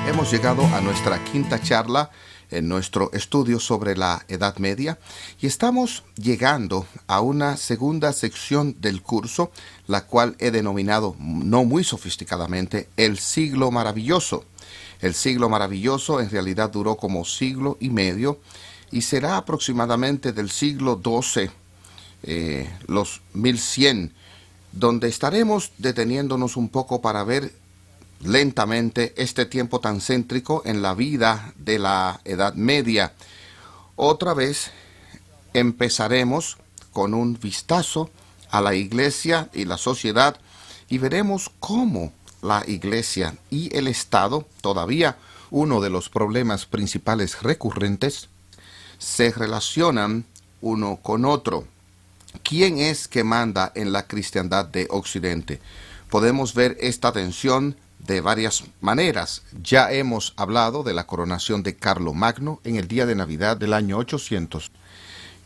hemos llegado a nuestra quinta charla en nuestro estudio sobre la Edad Media y estamos llegando a una segunda sección del curso, la cual he denominado no muy sofisticadamente el siglo maravilloso. El siglo maravilloso en realidad duró como siglo y medio y será aproximadamente del siglo XII, los 1100, donde estaremos deteniéndonos un poco para ver lentamente este tiempo tan céntrico en la vida de la Edad Media. Otra vez empezaremos con un vistazo a la Iglesia y la sociedad y veremos cómo la Iglesia y el Estado, todavía uno de los problemas principales recurrentes, se relacionan uno con otro. ¿Quién es que manda en la cristiandad de Occidente? Podemos ver esta tensión de varias maneras. Ya hemos hablado de la coronación de Carlomagno en el día de Navidad del año 800.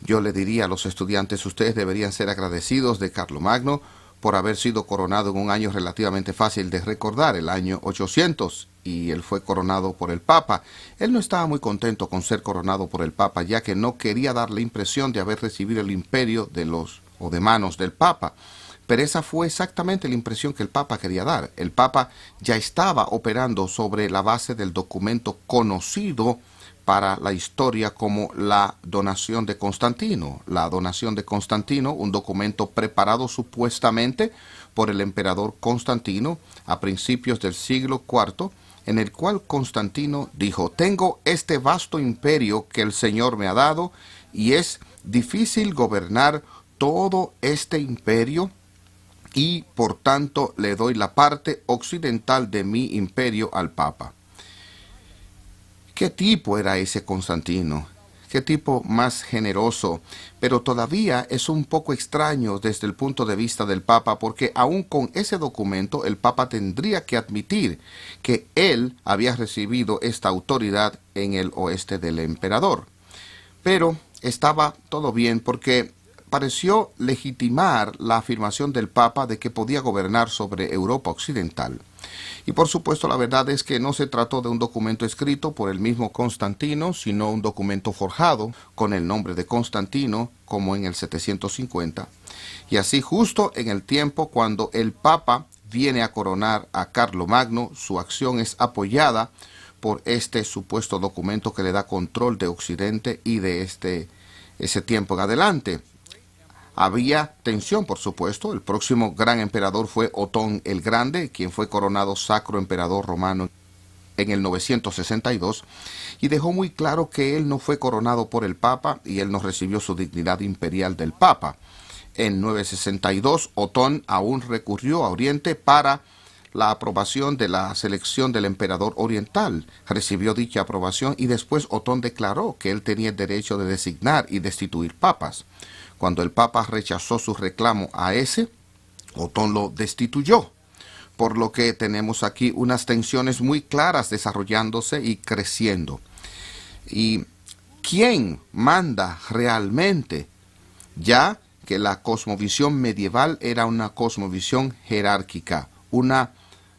Yo le diría a los estudiantes, ustedes deberían ser agradecidos de Carlomagno por haber sido coronado en un año relativamente fácil de recordar, el año 800, y él fue coronado por el Papa. Él no estaba muy contento con ser coronado por el Papa, ya que no quería dar la impresión de haber recibido el imperio de manos del Papa. Pero esa fue exactamente la impresión que el Papa quería dar. El Papa ya estaba operando sobre la base del documento conocido para la historia como la donación de Constantino. La donación de Constantino, un documento preparado supuestamente por el emperador Constantino a principios del siglo IV, en el cual Constantino dijo: tengo este vasto imperio que el Señor me ha dado y es difícil gobernar todo este imperio, y por tanto le doy la parte occidental de mi imperio al Papa. ¿Qué tipo era ese Constantino? ¿Qué tipo más generoso? Pero todavía es un poco extraño desde el punto de vista del Papa, porque aún con ese documento el Papa tendría que admitir que él había recibido esta autoridad en el oeste del emperador. Pero estaba todo bien porque pareció legitimar la afirmación del Papa de que podía gobernar sobre Europa Occidental. Y por supuesto la verdad es que no se trató de un documento escrito por el mismo Constantino, sino un documento forjado con el nombre de Constantino, como en el 750. Y así justo en el tiempo cuando el Papa viene a coronar a Carlomagno, su acción es apoyada por este supuesto documento que le da control de Occidente y de ese tiempo en adelante. Había tensión, por supuesto. El próximo gran emperador fue Otón el Grande, quien fue coronado sacro emperador romano en el 962, y dejó muy claro que él no fue coronado por el Papa y él no recibió su dignidad imperial del Papa. En 962, Otón aún recurrió a Oriente para la aprobación de la selección del emperador oriental. Recibió dicha aprobación y después Otón declaró que él tenía el derecho de designar y destituir papas. Cuando el Papa rechazó su reclamo a ese, Otón lo destituyó. Por lo que tenemos aquí unas tensiones muy claras desarrollándose y creciendo. ¿Y quién manda realmente? Ya que la cosmovisión medieval era una cosmovisión jerárquica, una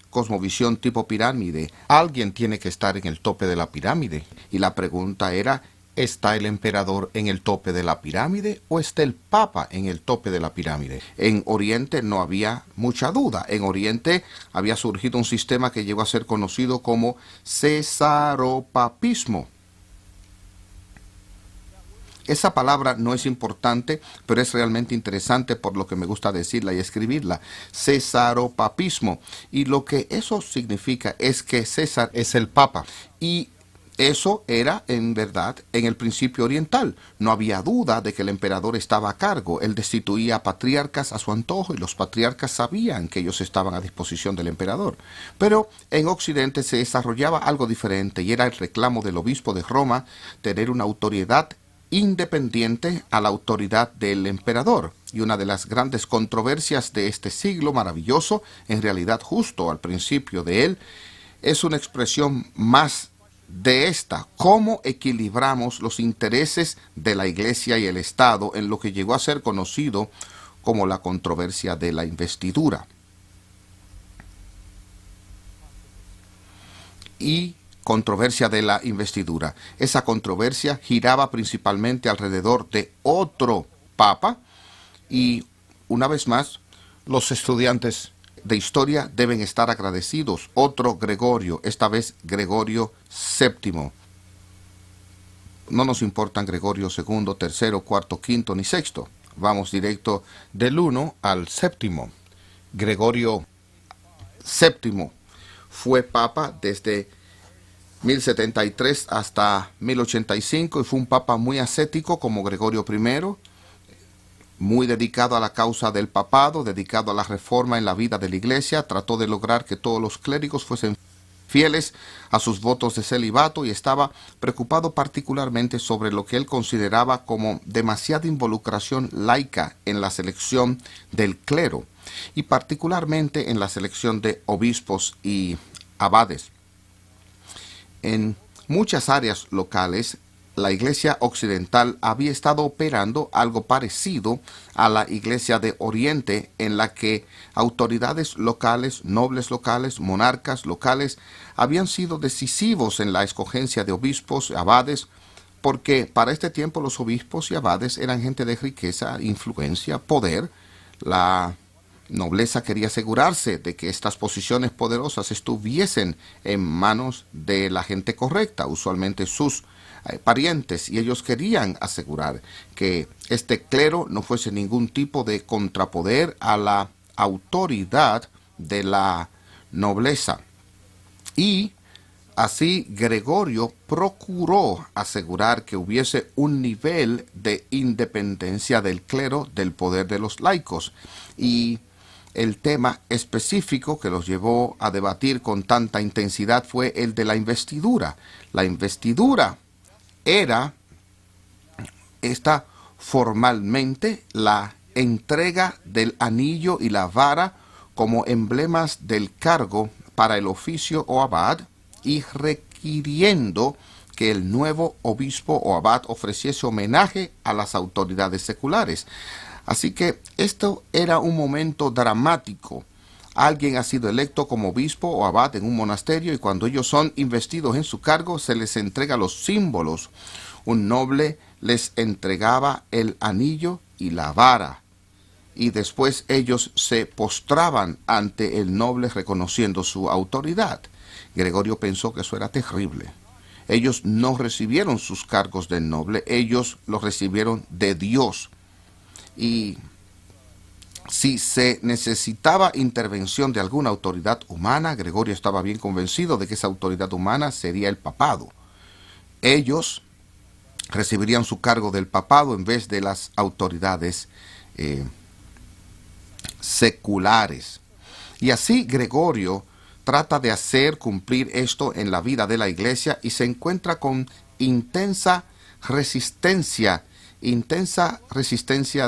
cosmovisión tipo pirámide. Alguien tiene que estar en el tope de la pirámide. Y la pregunta era: ¿está el emperador en el tope de la pirámide o está el Papa en el tope de la pirámide? En Oriente no había mucha duda. En Oriente había surgido un sistema que llegó a ser conocido como cesaropapismo. Esa palabra no es importante, pero es realmente interesante por lo que me gusta decirla y escribirla. Cesaropapismo. Y lo que eso significa es que César es el Papa. Y eso era, en verdad, en el principio oriental. No había duda de que el emperador estaba a cargo. Él destituía a patriarcas a su antojo y los patriarcas sabían que ellos estaban a disposición del emperador. Pero en Occidente se desarrollaba algo diferente y era el reclamo del obispo de Roma tener una autoridad independiente a la autoridad del emperador. Y una de las grandes controversias de este siglo maravilloso, en realidad justo al principio de él, es una expresión más de esta: cómo equilibramos los intereses de la Iglesia y el Estado en lo que llegó a ser conocido como la controversia de la investidura. Y controversia de la investidura. Esa controversia giraba principalmente alrededor de otro papa y, una vez más, los estudiantes de historia deben estar agradecidos. Otro Gregorio, esta vez Gregorio VII. No nos importan Gregorio II, tercero, cuarto, quinto ni sexto. Vamos directo del 1 al séptimo. Gregorio VII fue papa desde 1073 hasta 1085 y fue un papa muy ascético como Gregorio I, muy dedicado a la causa del papado, dedicado a la reforma en la vida de la iglesia. Trató de lograr que todos los clérigos fuesen fieles a sus votos de celibato y estaba preocupado particularmente sobre lo que él consideraba como demasiada involucración laica en la selección del clero y particularmente en la selección de obispos y abades. En muchas áreas locales, la Iglesia Occidental había estado operando algo parecido a la Iglesia de Oriente, en la que autoridades locales, nobles locales, monarcas locales, habían sido decisivos en la escogencia de obispos y abades, porque para este tiempo los obispos y abades eran gente de riqueza, influencia, poder. La nobleza quería asegurarse de que estas posiciones poderosas estuviesen en manos de la gente correcta, usualmente sus parientes, y ellos querían asegurar que este clero no fuese ningún tipo de contrapoder a la autoridad de la nobleza. Y así Gregorio procuró asegurar que hubiese un nivel de independencia del clero del poder de los laicos. Y el tema específico que los llevó a debatir con tanta intensidad fue el de la investidura. La investidura era esta formalmente la entrega del anillo y la vara como emblemas del cargo para el oficio o abad y requiriendo que el nuevo obispo o abad ofreciese homenaje a las autoridades seculares. Así que esto era un momento dramático. Alguien ha sido electo como obispo o abad en un monasterio y cuando ellos son investidos en su cargo se les entrega los símbolos. Un noble les entregaba el anillo y la vara y después ellos se postraban ante el noble reconociendo su autoridad. Gregorio pensó que eso era terrible. Ellos no recibieron sus cargos del noble, ellos los recibieron de Dios. Y si se necesitaba intervención de alguna autoridad humana, Gregorio estaba bien convencido de que esa autoridad humana sería el papado. Ellos recibirían su cargo del papado en vez de las autoridades seculares. Y así Gregorio trata de hacer cumplir esto en la vida de la iglesia y se encuentra con intensa resistencia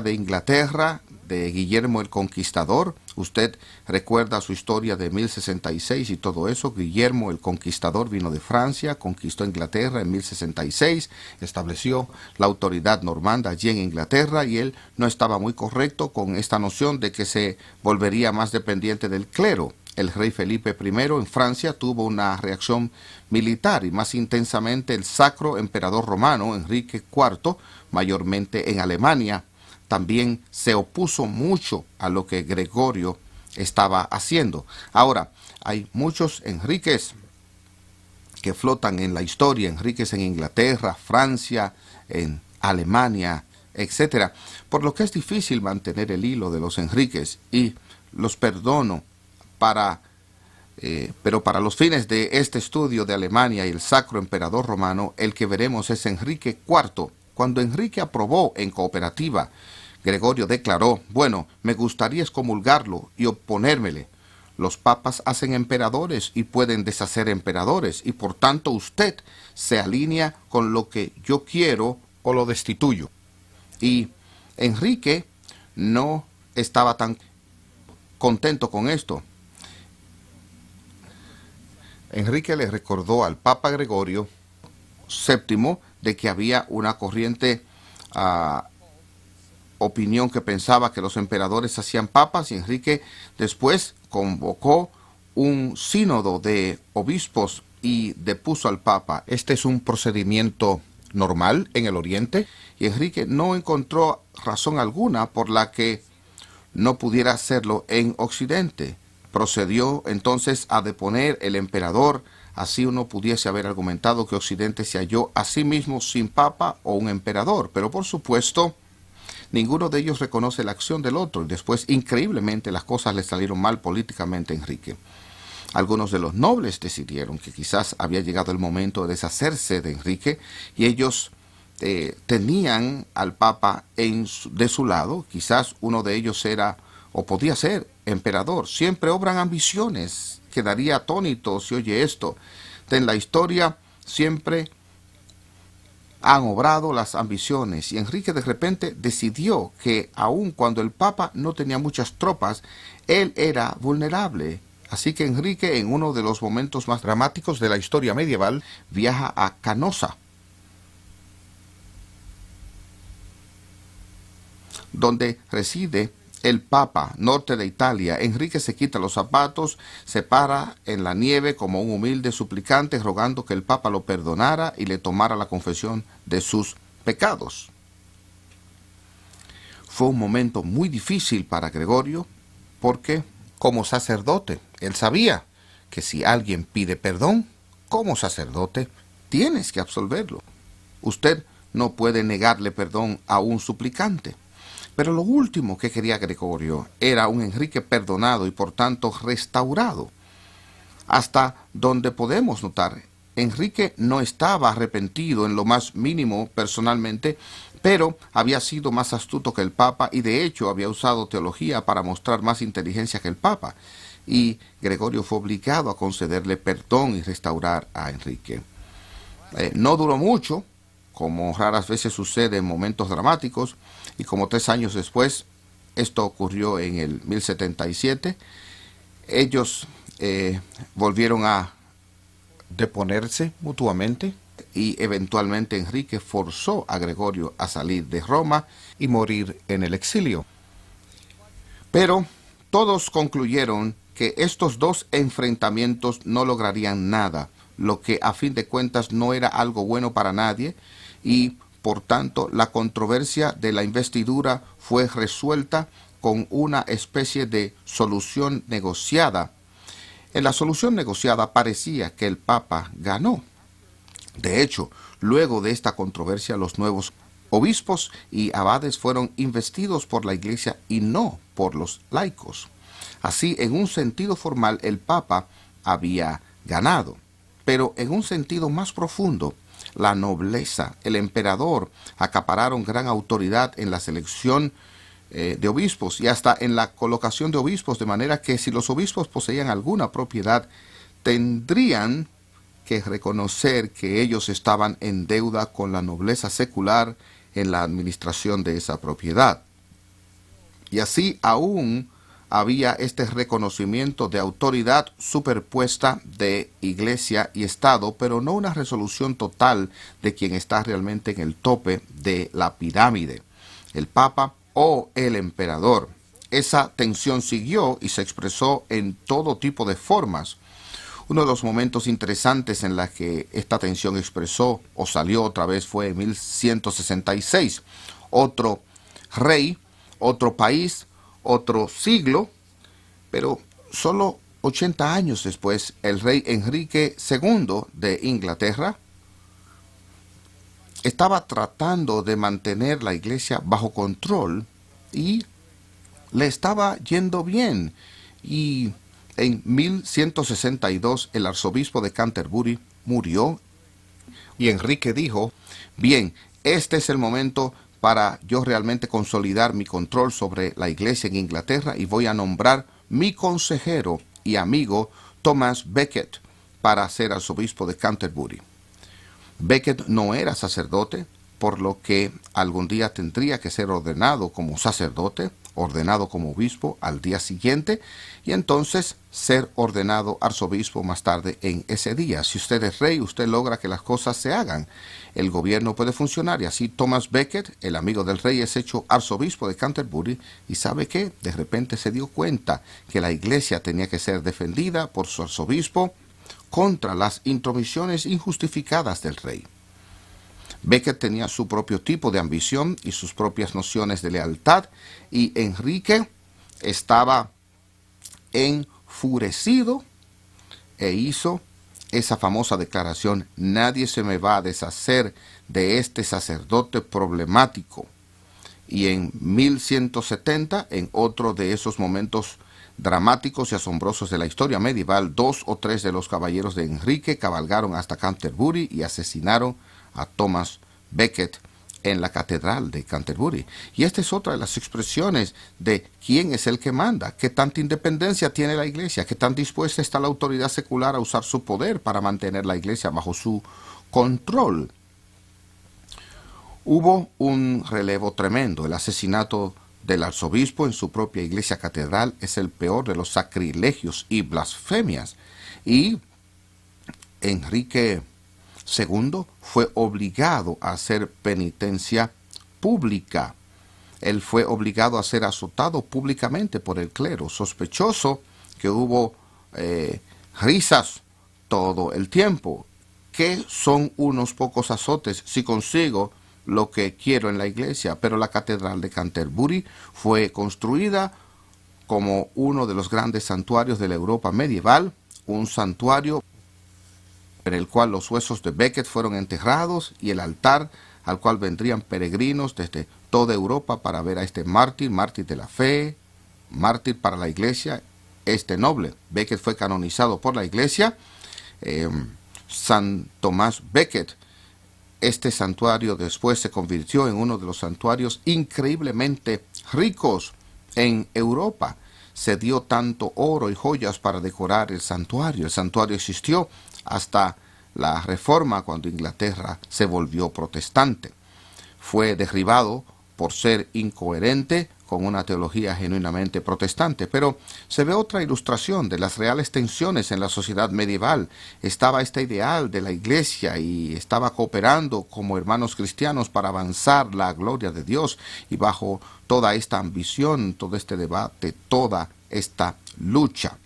de Inglaterra, de Guillermo el Conquistador. Usted recuerda su historia de 1066 y todo eso. Guillermo el Conquistador vino de Francia, conquistó Inglaterra en 1066, estableció la autoridad normanda allí en Inglaterra y él no estaba muy correcto con esta noción de que se volvería más dependiente del clero. El rey Felipe I en Francia tuvo una reacción militar y más intensamente el Sacro Emperador Romano Enrique IV, mayormente en Alemania, también se opuso mucho a lo que Gregorio estaba haciendo. Ahora, hay muchos Enriques que flotan en la historia, Enriques en Inglaterra, Francia, en Alemania, etcétera, por lo que es difícil mantener el hilo de los Enriques y los perdono pero para los fines de este estudio de Alemania y el Sacro Emperador Romano, el que veremos es Enrique IV. Cuando Enrique aprobó en cooperativa, Gregorio declaró: bueno, me gustaría excomulgarlo y oponérmele. Los papas hacen emperadores y pueden deshacer emperadores, y por tanto usted se alinea con lo que yo quiero o lo destituyo. Y Enrique no estaba tan contento con esto. Enrique le recordó al Papa Gregorio VII de que había una corriente opinión que pensaba que los emperadores hacían papas, y Enrique después convocó un sínodo de obispos y depuso al Papa. Este es un procedimiento normal en el Oriente, y Enrique no encontró razón alguna por la que no pudiera hacerlo en Occidente. Procedió entonces a deponer el emperador. Así uno pudiese haber argumentado que Occidente se halló a sí mismo sin papa o un emperador, pero por supuesto ninguno de ellos reconoce la acción del otro, y después increíblemente las cosas le salieron mal políticamente a Enrique. Algunos de los nobles decidieron que quizás había llegado el momento de deshacerse de Enrique, y ellos tenían al Papa de su lado. Quizás uno de ellos era o podía ser emperador. Siempre obran ambiciones. Quedaría atónito si oye esto. En la historia siempre han obrado las ambiciones, y Enrique de repente decidió que aun cuando el Papa no tenía muchas tropas, él era vulnerable. Así que Enrique, en uno de los momentos más dramáticos de la historia medieval, viaja a Canosa, donde reside el Papa, norte de Italia. Enrique se quita los zapatos, se para en la nieve como un humilde suplicante, rogando que el Papa lo perdonara y le tomara la confesión de sus pecados. Fue un momento muy difícil para Gregorio, porque como sacerdote, él sabía que si alguien pide perdón, como sacerdote, tienes que absolverlo. Usted no puede negarle perdón a un suplicante. Pero lo último que quería Gregorio era un Enrique perdonado y por tanto restaurado. Hasta donde podemos notar, Enrique no estaba arrepentido en lo más mínimo personalmente, pero había sido más astuto que el Papa, y de hecho había usado teología para mostrar más inteligencia que el Papa. Y Gregorio fue obligado a concederle perdón y restaurar a Enrique. No duró mucho, como raras veces sucede en momentos dramáticos, y como 3 años después, esto ocurrió en el 1077, ellos volvieron a deponerse mutuamente, y eventualmente Enrique forzó a Gregorio a salir de Roma y morir en el exilio. Pero todos concluyeron que estos dos enfrentamientos no lograrían nada, lo que a fin de cuentas no era algo bueno para nadie, y por tanto la controversia de la investidura fue resuelta con una especie de solución negociada. En la solución negociada parecía que el Papa ganó. De hecho, luego de esta controversia, los nuevos obispos y abades fueron investidos por la Iglesia y no por los laicos. Así, en un sentido formal, el Papa había ganado, pero en un sentido más profundo, la nobleza, el emperador, acapararon gran autoridad en la selección de obispos y hasta en la colocación de obispos, de manera que si los obispos poseían alguna propiedad, tendrían que reconocer que ellos estaban en deuda con la nobleza secular en la administración de esa propiedad. Y así aún había este reconocimiento de autoridad superpuesta de Iglesia y Estado, pero no una resolución total de quien está realmente en el tope de la pirámide, el Papa o el emperador. Esa tensión siguió y se expresó en todo tipo de formas. Uno de los momentos interesantes en la que esta tensión expresó o salió otra vez fue en 1166. Otro rey, otro país, otro siglo, pero solo 80 años después, el rey Enrique II de Inglaterra estaba tratando de mantener la iglesia bajo control y le estaba yendo bien. Y en 1162 el arzobispo de Canterbury murió y Enrique dijo: bien, este es el momento para yo realmente consolidar mi control sobre la iglesia en Inglaterra, y voy a nombrar mi consejero y amigo Thomas Becket para ser arzobispo de Canterbury. Becket no era sacerdote, por lo que algún día tendría que ser ordenado como sacerdote, ordenado como obispo al día siguiente y entonces ser ordenado arzobispo más tarde en ese día. Si usted es rey, usted logra que las cosas se hagan. El gobierno puede funcionar y así Thomas Becket, el amigo del rey, es hecho arzobispo de Canterbury y ¿sabe qué? De repente se dio cuenta que la iglesia tenía que ser defendida por su arzobispo contra las intromisiones injustificadas del rey. Becket tenía su propio tipo de ambición y sus propias nociones de lealtad y Enrique estaba enfurecido e hizo esa famosa declaración: nadie se me va a deshacer de este sacerdote problemático. Y en 1170, en otro de esos momentos dramáticos y asombrosos de la historia medieval, 2 o 3 de los caballeros de Enrique cabalgaron hasta Canterbury y asesinaron a Thomas Becket en la catedral de Canterbury. Y esta es otra de las expresiones de quién es el que manda, qué tanta independencia tiene la iglesia, qué tan dispuesta está la autoridad secular a usar su poder para mantener la iglesia bajo su control. Hubo un relevo tremendo. El asesinato del arzobispo en su propia iglesia catedral es el peor de los sacrilegios y blasfemias. Y Enrique II fue obligado a hacer penitencia pública. Él fue obligado a ser azotado públicamente por el clero, sospechoso que hubo risas todo el tiempo. ¿Qué son unos pocos azotes si consigo lo que quiero en la iglesia? Pero la catedral de Canterbury fue construida como uno de los grandes santuarios de la Europa medieval, un santuario en el cual los huesos de Becket fueron enterrados y el altar al cual vendrían peregrinos desde toda Europa para ver a este mártir, mártir de la fe, mártir para la iglesia, este noble. Becket fue canonizado por la iglesia. San Tomás Becket, este santuario después se convirtió en uno de los santuarios increíblemente ricos en Europa. Se dio tanto oro y joyas para decorar el santuario. El santuario existió hasta la Reforma, cuando Inglaterra se volvió protestante. Fue derribado por ser incoherente con una teología genuinamente protestante. Pero se ve otra ilustración de las reales tensiones en la sociedad medieval. Estaba este ideal de la iglesia y estaba cooperando como hermanos cristianos para avanzar la gloria de Dios, y bajo toda esta ambición, todo este debate, toda esta lucha.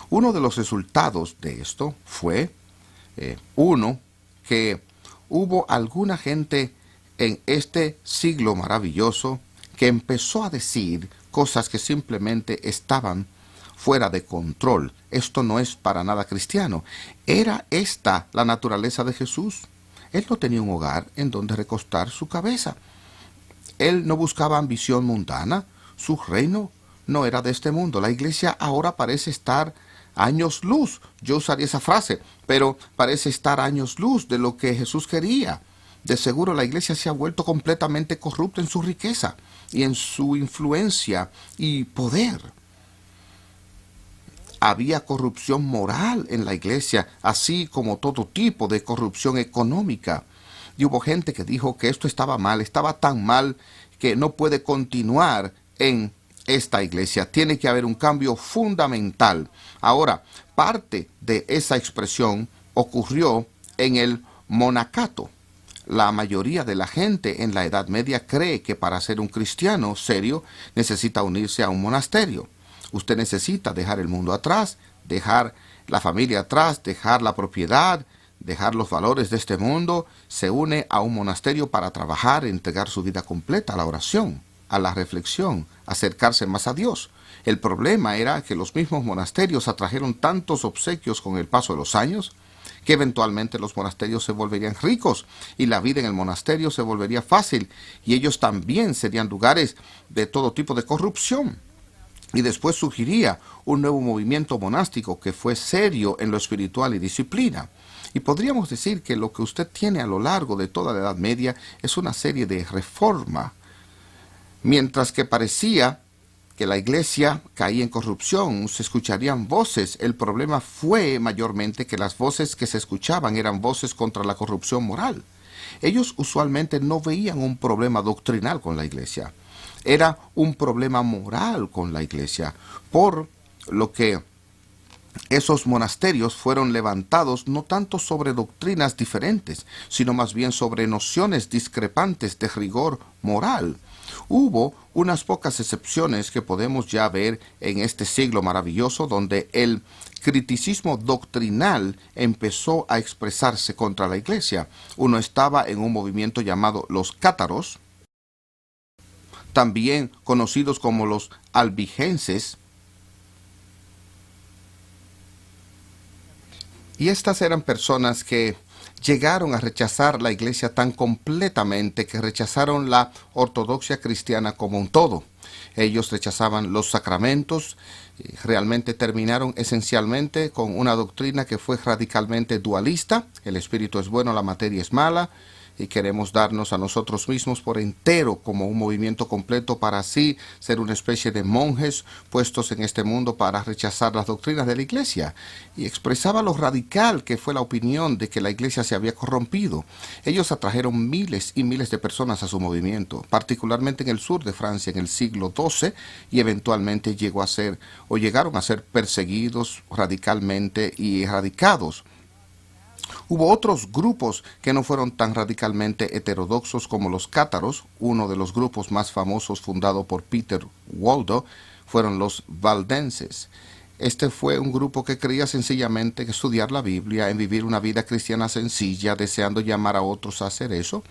Uno de los resultados de esto fue, que hubo alguna gente en este siglo maravilloso que empezó a decir cosas que simplemente estaban fuera de control. Esto no es para nada cristiano. ¿Era esta la naturaleza de Jesús? Él no tenía un hogar en donde recostar su cabeza. Él no buscaba ambición mundana. Su reino no era de este mundo. La iglesia ahora parece estar años luz. Yo usaría esa frase, pero parece estar años luz de lo que Jesús quería. De seguro la iglesia se ha vuelto completamente corrupta en su riqueza y en su influencia y poder. Había corrupción moral en la iglesia, así como todo tipo de corrupción económica. Y hubo gente que dijo que esto estaba mal, estaba tan mal que no puede continuar en esta iglesia. Tiene que haber un cambio fundamental. Ahora, parte de esa expresión ocurrió en el monacato. La mayoría de la gente en la Edad Media cree que para ser un cristiano serio necesita unirse a un monasterio. Usted necesita dejar el mundo atrás, dejar la familia atrás, dejar la propiedad, dejar los valores de este mundo. Se une a un monasterio para trabajar, entregar su vida completa a la oración, a la reflexión, acercarse más a Dios. El problema era que los mismos monasterios atrajeron tantos obsequios con el paso de los años que eventualmente los monasterios se volverían ricos y la vida en el monasterio se volvería fácil, y ellos también serían lugares de todo tipo de corrupción. Y después surgiría un nuevo movimiento monástico que fue serio en lo espiritual y disciplina. Y podríamos decir que lo que usted tiene a lo largo de toda la Edad Media es una serie de reforma. Mientras que parecía que la iglesia caía en corrupción, se escucharían voces. El problema fue mayormente que las voces que se escuchaban eran voces contra la corrupción moral. Ellos usualmente no veían un problema doctrinal con la iglesia. Era un problema moral con la iglesia, por lo que esos monasterios fueron levantados no tanto sobre doctrinas diferentes, sino más bien sobre nociones discrepantes de rigor moral. Hubo unas pocas excepciones que podemos ya ver en este siglo maravilloso, donde el criticismo doctrinal empezó a expresarse contra la iglesia. Uno estaba en un movimiento llamado los cátaros, también conocidos como los albigenses, y estas eran personas que llegaron a rechazar la iglesia tan completamente que rechazaron la ortodoxia cristiana como un todo. Ellos rechazaban los sacramentos, y realmente terminaron esencialmente con una doctrina que fue radicalmente dualista: el espíritu es bueno, la materia es mala, y queremos darnos a nosotros mismos por entero como un movimiento completo para así ser una especie de monjes puestos en este mundo para rechazar las doctrinas de la iglesia. Y expresaba lo radical que fue la opinión de que la iglesia se había corrompido. Ellos atrajeron miles y miles de personas a su movimiento, particularmente en el sur de Francia en el siglo XII, y eventualmente llegaron a ser perseguidos radicalmente y erradicados. Hubo otros grupos que no fueron tan radicalmente heterodoxos como los cátaros. Uno de los grupos más famosos, fundado por Peter Waldo, fueron los valdenses. Este fue un grupo que creía sencillamente en estudiar la Biblia, en vivir una vida cristiana sencilla, deseando llamar a otros a hacer eso.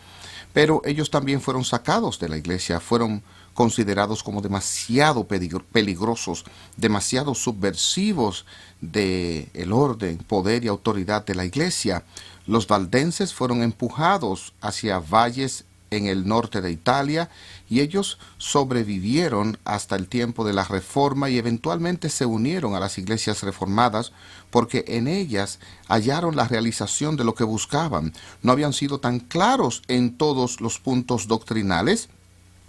Pero ellos también fueron sacados de la iglesia, fueron considerados como demasiado peligrosos, demasiado subversivos del orden, poder y autoridad de la iglesia. Los valdenses fueron empujados hacia valles en el norte de Italia, y ellos sobrevivieron hasta el tiempo de la Reforma y eventualmente se unieron a las iglesias reformadas porque en ellas hallaron la realización de lo que buscaban. No habían sido tan claros en todos los puntos doctrinales.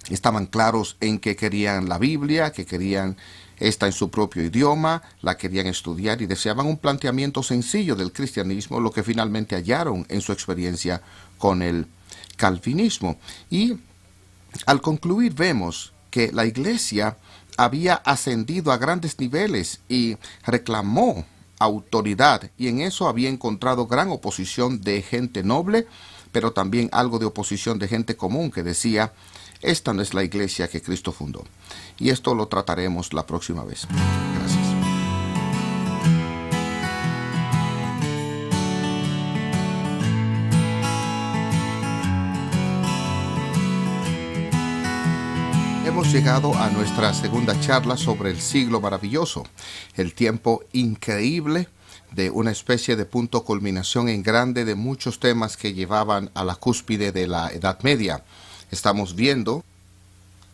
Estaban claros en que querían la Biblia, que querían esta en su propio idioma, la querían estudiar y deseaban un planteamiento sencillo del cristianismo, lo que finalmente hallaron en su experiencia con el calvinismo. Y al concluir vemos que la iglesia había ascendido a grandes niveles y reclamó autoridad, y en eso había encontrado gran oposición de gente noble, pero también algo de oposición de gente común que decía: esta no es la iglesia que Cristo fundó. Y esto lo trataremos la próxima vez. Gracias. Hemos llegado a nuestra segunda charla sobre el siglo maravilloso, el tiempo increíble de una especie de punto culminación en grande de muchos temas que llevaban a la cúspide de la Edad Media. Estamos viendo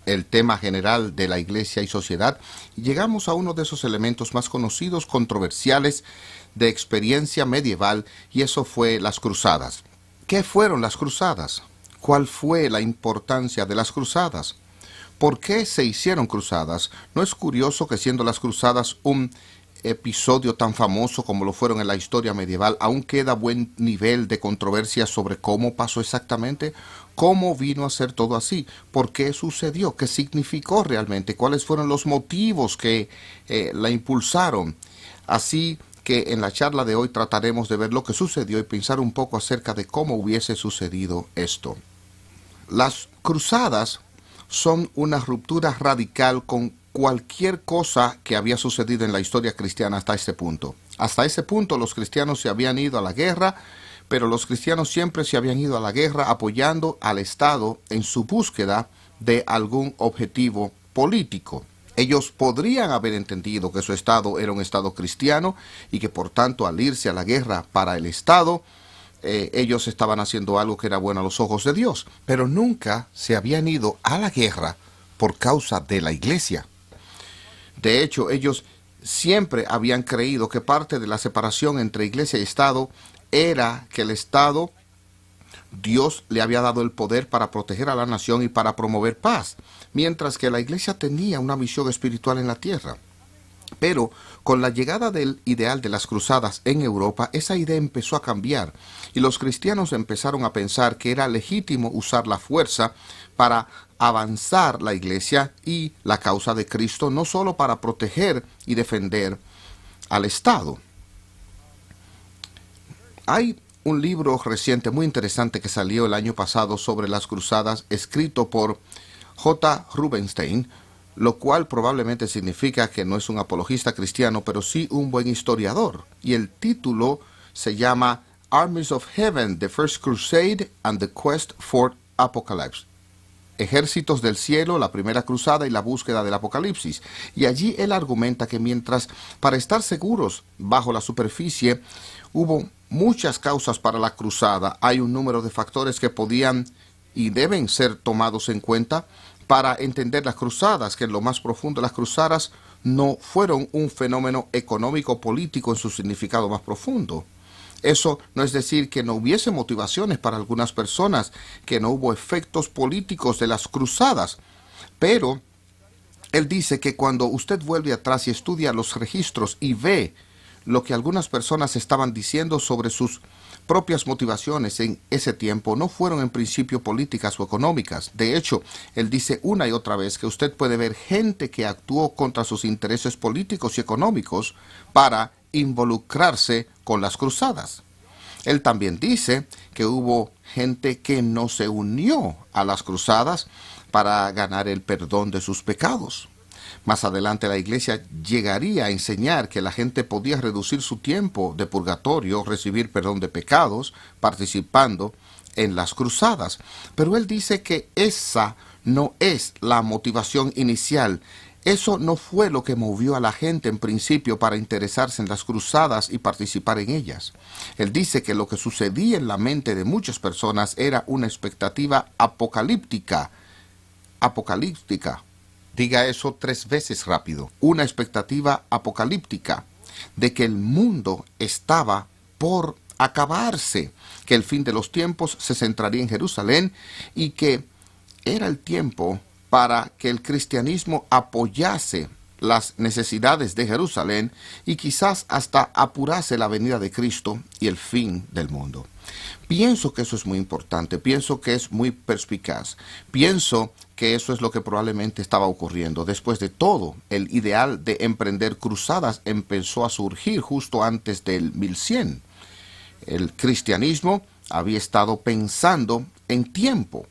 el tema general de la iglesia y sociedad y llegamos a uno de esos elementos más conocidos, controversiales, de experiencia medieval, y eso fue las cruzadas. ¿Qué fueron las cruzadas? ¿Cuál fue la importancia de las cruzadas? ¿Por qué se hicieron cruzadas? ¿No es curioso que, siendo las cruzadas un episodio tan famoso como lo fueron en la historia medieval, aún queda buen nivel de controversia sobre cómo pasó exactamente? ¿Cómo vino a ser todo así? ¿Por qué sucedió? ¿Qué significó realmente? ¿Cuáles fueron los motivos que la impulsaron? Así que en la charla de hoy trataremos de ver lo que sucedió y pensar un poco acerca de cómo hubiese sucedido esto. Las cruzadas son una ruptura radical con cualquier cosa que había sucedido en la historia cristiana hasta ese punto. Hasta ese punto los cristianos se habían ido a la guerra, pero los cristianos siempre se habían ido a la guerra apoyando al Estado en su búsqueda de algún objetivo político. Ellos podrían haber entendido que su Estado era un Estado cristiano y que por tanto al irse a la guerra para el Estado, ellos estaban haciendo algo que era bueno a los ojos de Dios, pero nunca se habían ido a la guerra por causa de la iglesia. De hecho, ellos siempre habían creído que parte de la separación entre iglesia y Estado era que el Estado, Dios le había dado el poder para proteger a la nación y para promover paz, mientras que la iglesia tenía una misión espiritual en la tierra. Pero con la llegada del ideal de las cruzadas en Europa, esa idea empezó a cambiar y los cristianos empezaron a pensar que era legítimo usar la fuerza para avanzar la iglesia y la causa de Cristo, no solo para proteger y defender al Estado. Hay un libro reciente muy interesante que salió el año pasado sobre las cruzadas, escrito por J. Rubenstein, lo cual probablemente significa que no es un apologista cristiano, pero sí un buen historiador. Y el título se llama Armies of Heaven, The First Crusade and the Quest for Apocalypse. Ejércitos del cielo, la primera cruzada y la búsqueda del apocalipsis. Y allí él argumenta que mientras, para estar seguros bajo la superficie, hubo muchas causas para la cruzada, hay un número de factores que podían y deben ser tomados en cuenta para entender las cruzadas, que en lo más profundo las cruzadas no fueron un fenómeno económico-político en su significado más profundo. Eso no es decir que no hubiese motivaciones para algunas personas, que no hubo efectos políticos de las cruzadas, pero él dice que cuando usted vuelve atrás y estudia los registros y ve lo que algunas personas estaban diciendo sobre sus propias motivaciones en ese tiempo, no fueron en principio políticas o económicas. De hecho, él dice una y otra vez que usted puede ver gente que actuó contra sus intereses políticos y económicos para involucrarse con las cruzadas. Él también dice que hubo gente que no se unió a las cruzadas para ganar el perdón de sus pecados. Más adelante la iglesia llegaría a enseñar que la gente podía reducir su tiempo de purgatorio, recibir perdón de pecados, participando en las cruzadas. Pero él dice que esa no es la motivación inicial. Eso no fue lo que movió a la gente en principio para interesarse en las cruzadas y participar en ellas. Él dice que lo que sucedía en la mente de muchas personas era una expectativa apocalíptica. Diga eso 3 veces rápido. Una expectativa apocalíptica de que el mundo estaba por acabarse, que el fin de los tiempos se centraría en Jerusalén y que era el tiempo para que el cristianismo apoyase las necesidades de Jerusalén y quizás hasta apurase la venida de Cristo y el fin del mundo. Pienso que eso es muy importante, pienso que es muy perspicaz, pienso que eso es lo que probablemente estaba ocurriendo. Después de todo, el ideal de emprender cruzadas empezó a surgir justo antes del 1100. El cristianismo había estado pensando en tiempo.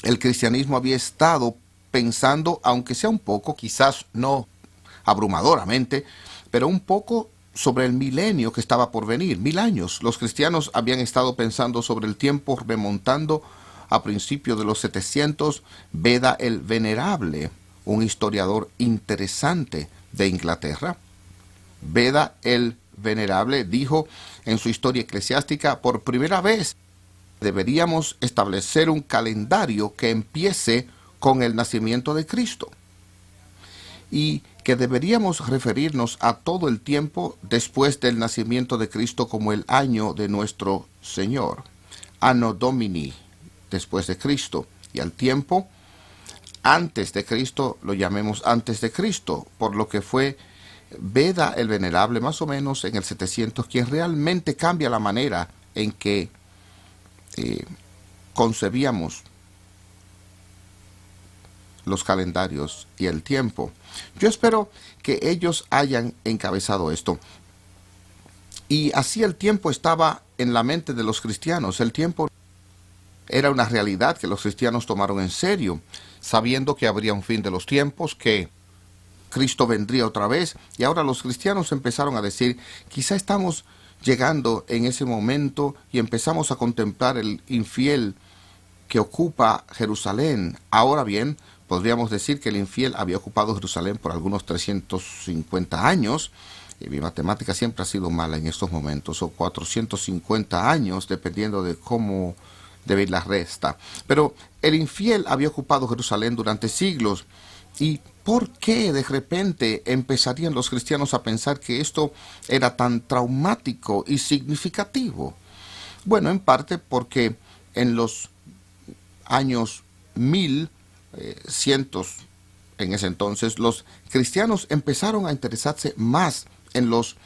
El cristianismo había estado pensando, aunque sea un poco, quizás no abrumadoramente, pero un poco sobre el milenio que estaba por venir, 1000 años. Los cristianos habían estado pensando sobre el tiempo remontando a principios de los 700. Beda el Venerable, un historiador interesante de Inglaterra. Beda el Venerable dijo en su historia eclesiástica: por primera vez deberíamos establecer un calendario que empiece con el nacimiento de Cristo y que deberíamos referirnos a todo el tiempo después del nacimiento de Cristo como el año de nuestro Señor, Anno Domini, después de Cristo, y al tiempo antes de Cristo lo llamemos antes de Cristo, por lo que fue Beda el Venerable más o menos en el 700 quien realmente cambia la manera en que concebíamos los calendarios y el tiempo. Yo espero que ellos hayan encabezado esto. Y así el tiempo estaba en la mente de los cristianos. El tiempo era una realidad que los cristianos tomaron en serio, sabiendo que habría un fin de los tiempos, que Cristo vendría otra vez. Y ahora los cristianos empezaron a decir, quizá estamos llegando en ese momento y empezamos a contemplar el infiel que ocupa Jerusalén. Ahora bien, podríamos decir que el infiel había ocupado Jerusalén por algunos 350 años. Y mi matemática siempre ha sido mala en estos momentos, o 450 años, dependiendo de cómo debe ir la resta. Pero el infiel había ocupado Jerusalén durante siglos. ¿Y por qué de repente empezarían los cristianos a pensar que esto era tan traumático y significativo? Bueno, en parte porque en los años 1100, en ese entonces, los cristianos empezaron a interesarse más en los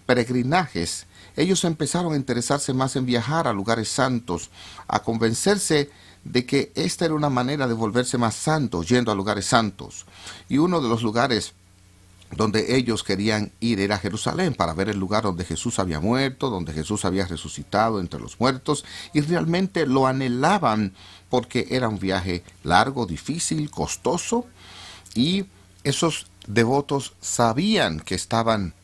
peregrinajes, ellos empezaron a interesarse más en viajar a lugares santos, a convencerse de que esta era una manera de volverse más santos, yendo a lugares santos. Y uno de los lugares donde ellos querían ir era Jerusalén, para ver el lugar donde Jesús había muerto, donde Jesús había resucitado entre los muertos, y realmente lo anhelaban porque era un viaje largo, difícil, costoso, y esos devotos sabían que estaban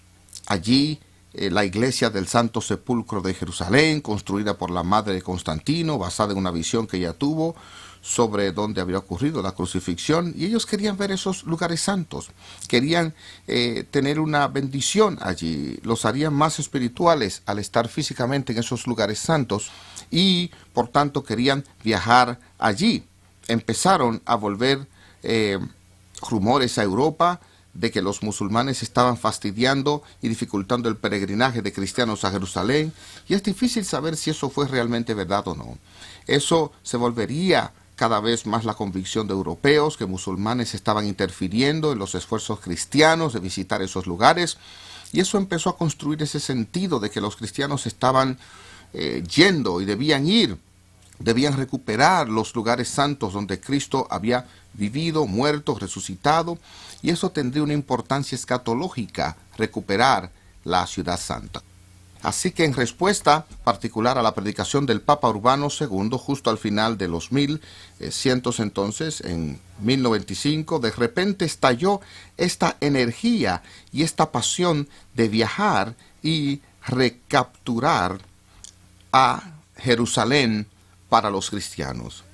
allí la iglesia del Santo Sepulcro de Jerusalén, construida por la madre de Constantino, basada en una visión que ella tuvo sobre dónde había ocurrido la crucifixión, y ellos querían ver esos lugares santos, querían tener una bendición allí, los harían más espirituales al estar físicamente en esos lugares santos, y por tanto querían viajar allí. Empezaron a volver rumores a Europa de que los musulmanes estaban fastidiando y dificultando el peregrinaje de cristianos a Jerusalén, y es difícil saber si eso fue realmente verdad o no. Eso se volvería cada vez más la convicción de europeos, que musulmanes estaban interfiriendo en los esfuerzos cristianos de visitar esos lugares, y eso empezó a construir ese sentido de que los cristianos estaban yendo y debían ir, debían recuperar los lugares santos donde Cristo había vivido, muerto, resucitado, y eso tendría una importancia escatológica, recuperar la ciudad santa. Así que en respuesta particular a la predicación del Papa Urbano II, justo al final de los 1100 entonces, en 1095, de repente estalló esta energía y esta pasión de viajar y recapturar a Jerusalén para los cristianos.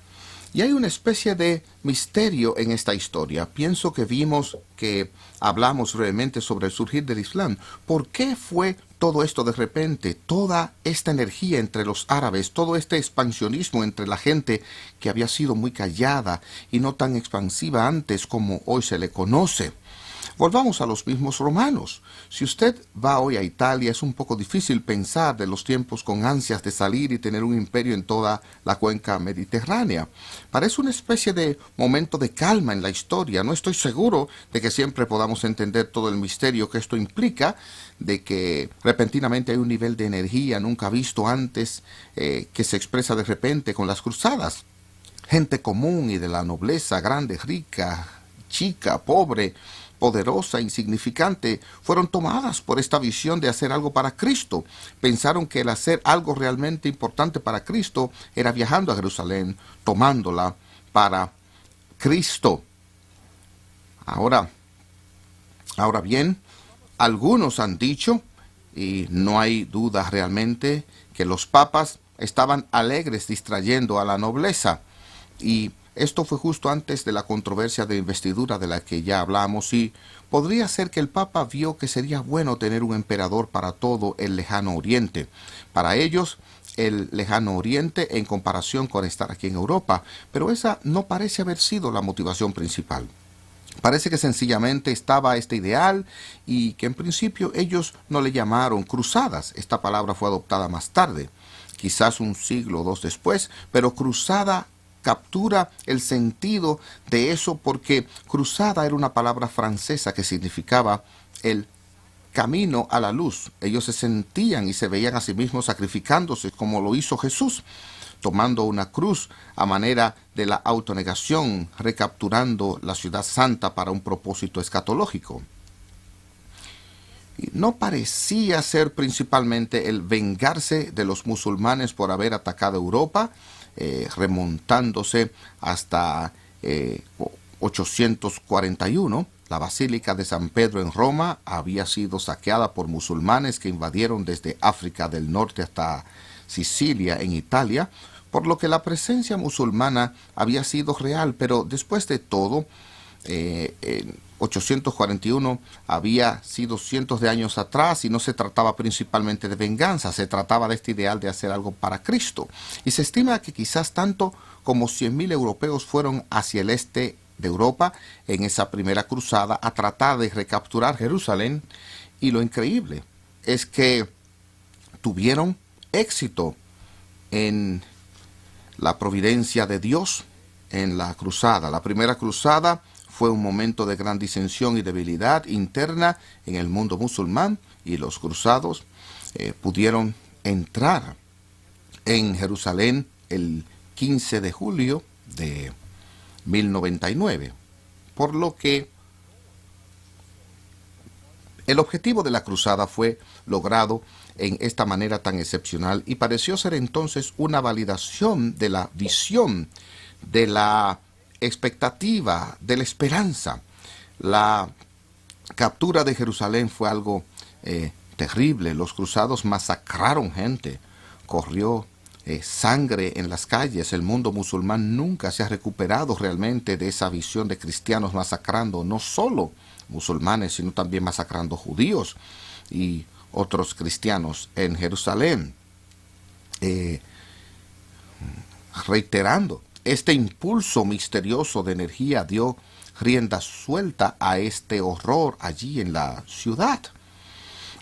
Y hay una especie de misterio en esta historia. Pienso que hablamos brevemente sobre el surgir del Islam. ¿Por qué fue todo esto de repente? Toda esta energía entre los árabes, todo este expansionismo entre la gente que había sido muy callada y no tan expansiva antes como hoy se le conoce. Volvamos a los mismos romanos. Si usted va hoy a Italia, es un poco difícil pensar de los tiempos con ansias de salir y tener un imperio en toda la cuenca mediterránea. Parece una especie de momento de calma en la historia. No estoy seguro de que siempre podamos entender todo el misterio que esto implica, de que repentinamente hay un nivel de energía nunca visto antes que se expresa de repente con las cruzadas. Gente común y de la nobleza, grande, rica, chica, pobre, poderosa, insignificante, fueron tomadas por esta visión de hacer algo para Cristo. Pensaron que el hacer algo realmente importante para Cristo era viajando a Jerusalén, tomándola para Cristo. Ahora bien, algunos han dicho, y no hay duda realmente, que los papas estaban alegres distrayendo a la nobleza, y esto fue justo antes de la controversia de investidura de la que ya hablamos, y podría ser que el Papa vio que sería bueno tener un emperador para todo el lejano oriente. Para ellos, el lejano oriente en comparación con estar aquí en Europa, pero esa no parece haber sido la motivación principal. Parece que sencillamente estaba este ideal y que en principio ellos no le llamaron cruzadas. Esta palabra fue adoptada más tarde, quizás un siglo o dos después, pero cruzada captura el sentido de eso porque cruzada era una palabra francesa que significaba el camino a la luz. Ellos se sentían y se veían a sí mismos sacrificándose como lo hizo Jesús, tomando una cruz a manera de la autonegación, recapturando la ciudad santa para un propósito escatológico. Y no parecía ser principalmente el vengarse de los musulmanes por haber atacado Europa, remontándose hasta 841. La Basílica de San Pedro en Roma había sido saqueada por musulmanes que invadieron desde África del Norte hasta Sicilia en Italia, por lo que la presencia musulmana había sido real, pero después de todo, en 841 había sido cientos de años atrás y no se trataba principalmente de venganza, se trataba de este ideal de hacer algo para Cristo. Y se estima que quizás tanto como 100.000 europeos fueron hacia el este de Europa en esa primera cruzada a tratar de recapturar Jerusalén. Y lo increíble es que tuvieron éxito en la providencia de Dios en la cruzada. La primera cruzada fue un momento de gran disensión y debilidad interna en el mundo musulmán, y los cruzados pudieron entrar en Jerusalén el 15 de julio de 1099, por lo que el objetivo de la cruzada fue logrado en esta manera tan excepcional y pareció ser entonces una validación de la visión, de la expectativa, de la esperanza. La captura de Jerusalén fue algo terrible. Los cruzados masacraron gente, corrió sangre en las calles. El mundo musulmán nunca se ha recuperado realmente de esa visión de cristianos masacrando no solo musulmanes, sino también masacrando judíos y otros cristianos en Jerusalén, reiterando. Este impulso misterioso de energía dio rienda suelta a este horror allí en la ciudad.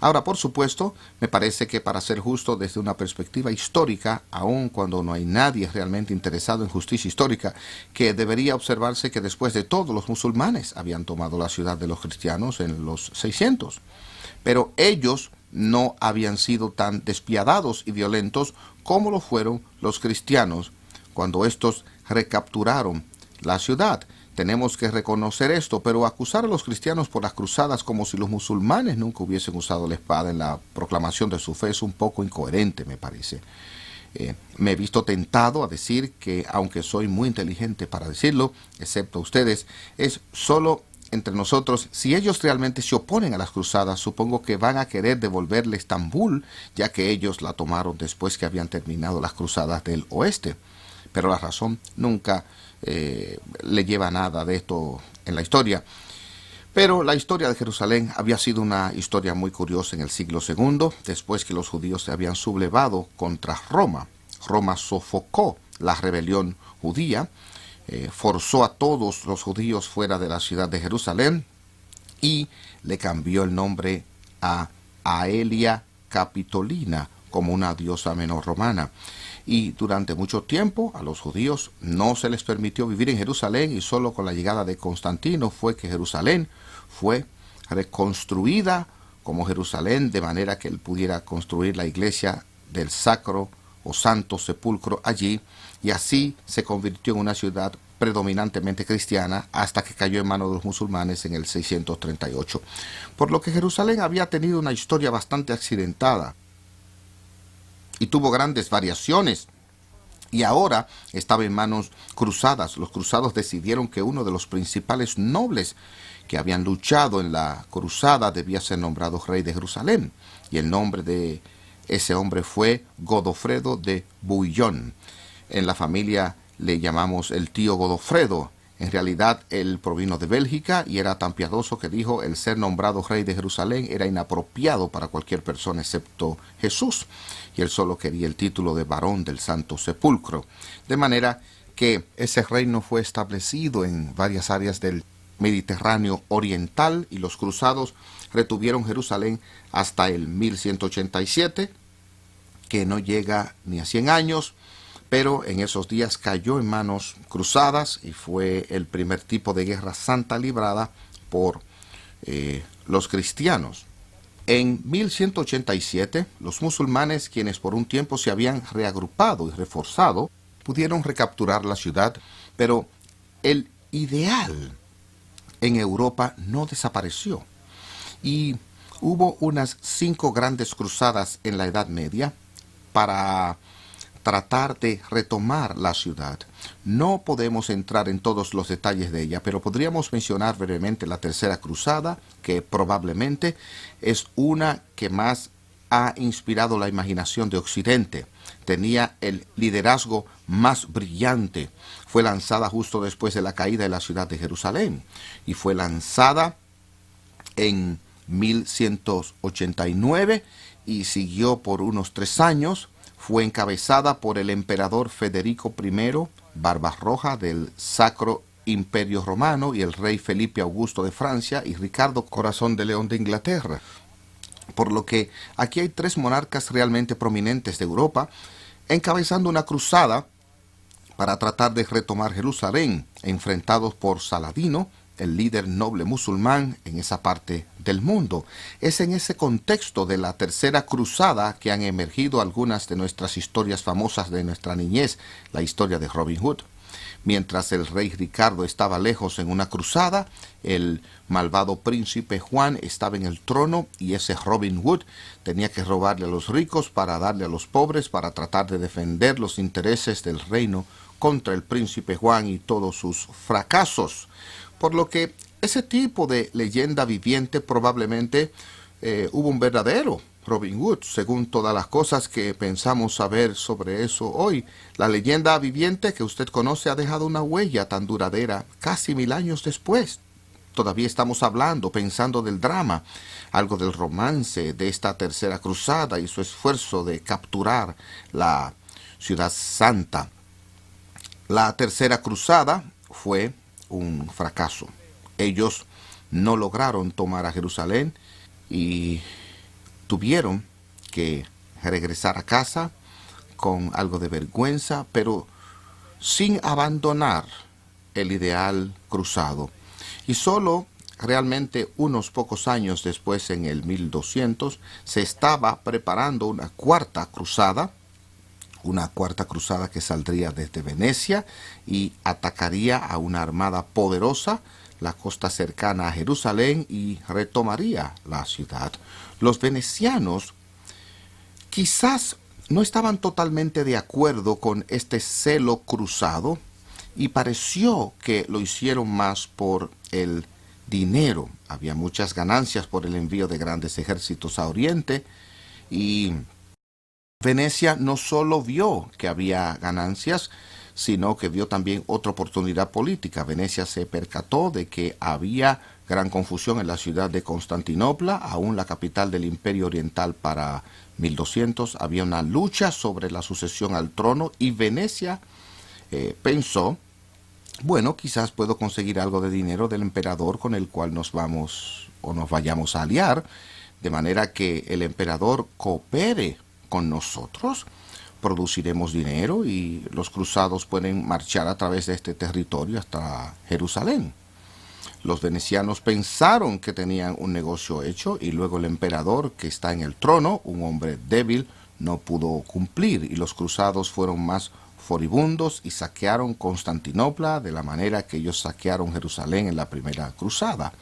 Ahora, por supuesto, me parece que para ser justo desde una perspectiva histórica, aun cuando no hay nadie realmente interesado en justicia histórica, que debería observarse que después de todo los musulmanes habían tomado la ciudad de los cristianos en los 600. Pero ellos no habían sido tan despiadados y violentos como lo fueron los cristianos cuando estos recapturaron la ciudad. Tenemos que reconocer esto, pero acusar a los cristianos por las cruzadas como si los musulmanes nunca hubiesen usado la espada en la proclamación de su fe es un poco incoherente, me parece. Me he visto tentado a decir que, aunque soy muy inteligente para decirlo, excepto ustedes, es solo entre nosotros. Si ellos realmente se oponen a las cruzadas, supongo que van a querer devolverle Estambul, ya que ellos la tomaron después que habían terminado las cruzadas del oeste. Pero la razón nunca le lleva nada de esto en la historia. Pero la historia de Jerusalén había sido una historia muy curiosa en el siglo II, después que los judíos se habían sublevado contra Roma. Roma sofocó la rebelión judía, forzó a todos los judíos fuera de la ciudad de Jerusalén y le cambió el nombre a Aelia Capitolina, como una diosa menor romana. Y durante mucho tiempo a los judíos no se les permitió vivir en Jerusalén, y solo con la llegada de Constantino fue que Jerusalén fue reconstruida como Jerusalén, de manera que él pudiera construir la iglesia del Sacro o Santo Sepulcro allí, y así se convirtió en una ciudad predominantemente cristiana hasta que cayó en manos de los musulmanes en el 638. Por lo que Jerusalén había tenido una historia bastante accidentada y tuvo grandes variaciones, y ahora estaba en manos cruzadas. Los cruzados decidieron que uno de los principales nobles que habían luchado en la cruzada debía ser nombrado rey de Jerusalén, y el nombre de ese hombre fue Godofredo de Bouillon. En la familia le llamamos el tío Godofredo. En realidad él provino de Bélgica y era tan piadoso que dijo el ser nombrado rey de Jerusalén era inapropiado para cualquier persona excepto Jesús, y él solo quería el título de varón del Santo Sepulcro. De manera que ese reino fue establecido en varias áreas del Mediterráneo oriental, y los cruzados retuvieron Jerusalén hasta el 1187, que no llega ni a 100 años, pero en esos días cayó en manos cruzadas y fue el primer tipo de guerra santa librada por los cristianos. En 1187, los musulmanes, quienes por un tiempo se habían reagrupado y reforzado, pudieron recapturar la ciudad, pero el ideal en Europa no desapareció. Y hubo unas 5 grandes cruzadas en la Edad Media para tratar de retomar la ciudad. No podemos entrar en todos los detalles de ella, pero podríamos mencionar brevemente la Tercera Cruzada, que probablemente es una que más ha inspirado la imaginación de Occidente. Tenía el liderazgo más brillante. Fue lanzada justo después de la caída de la ciudad de Jerusalén, y fue lanzada en 1189 y siguió por unos 3 años. Fue encabezada por el emperador Federico I Barbarroja del Sacro Imperio Romano, y el rey Felipe Augusto de Francia, y Ricardo Corazón de León de Inglaterra. Por lo que aquí hay 3 monarcas realmente prominentes de Europa encabezando una cruzada para tratar de retomar Jerusalén, enfrentados por Saladino el líder noble musulmán en esa parte del mundo. Es en ese contexto de la Tercera Cruzada que han emergido algunas de nuestras historias famosas de nuestra niñez, la historia de Robin Hood. Mientras el rey Ricardo estaba lejos en una cruzada, el malvado príncipe Juan estaba en el trono y ese Robin Hood tenía que robarle a los ricos para darle a los pobres para tratar de defender los intereses del reino contra el príncipe Juan y todos sus fracasos. Por lo que ese tipo de leyenda viviente probablemente hubo un verdadero Robin Hood, según todas las cosas que pensamos saber sobre eso hoy. La leyenda viviente que usted conoce ha dejado una huella tan duradera casi 1000 años después. Todavía estamos hablando, pensando del drama, algo del romance de esta tercera cruzada y su esfuerzo de capturar la ciudad santa. La tercera cruzada fue un fracaso. Ellos no lograron tomar a Jerusalén y tuvieron que regresar a casa con algo de vergüenza, pero sin abandonar el ideal cruzado. Y solo realmente unos pocos años después, en el 1200, se estaba preparando una cuarta cruzada que saldría desde Venecia y atacaría a una armada poderosa la costa cercana a Jerusalén y retomaría la ciudad. Los venecianos quizás no estaban totalmente de acuerdo con este celo cruzado y pareció que lo hicieron más por el dinero. Había muchas ganancias por el envío de grandes ejércitos a Oriente y Venecia no solo vio que había ganancias, sino que vio también otra oportunidad política. Venecia se percató de que había gran confusión en la ciudad de Constantinopla, aún la capital del Imperio Oriental para 1200. Había una lucha sobre la sucesión al trono y Venecia pensó, bueno, quizás puedo conseguir algo de dinero del emperador con el cual nos vayamos a aliar, de manera que el emperador coopere con nosotros. Produciremos dinero y los cruzados pueden marchar a través de este territorio hasta Jerusalén. Los venecianos pensaron que tenían un negocio hecho y luego el emperador, que está en el trono, un hombre débil, no pudo cumplir y los cruzados fueron más furibundos y saquearon Constantinopla de la manera que ellos saquearon Jerusalén en la primera cruzada,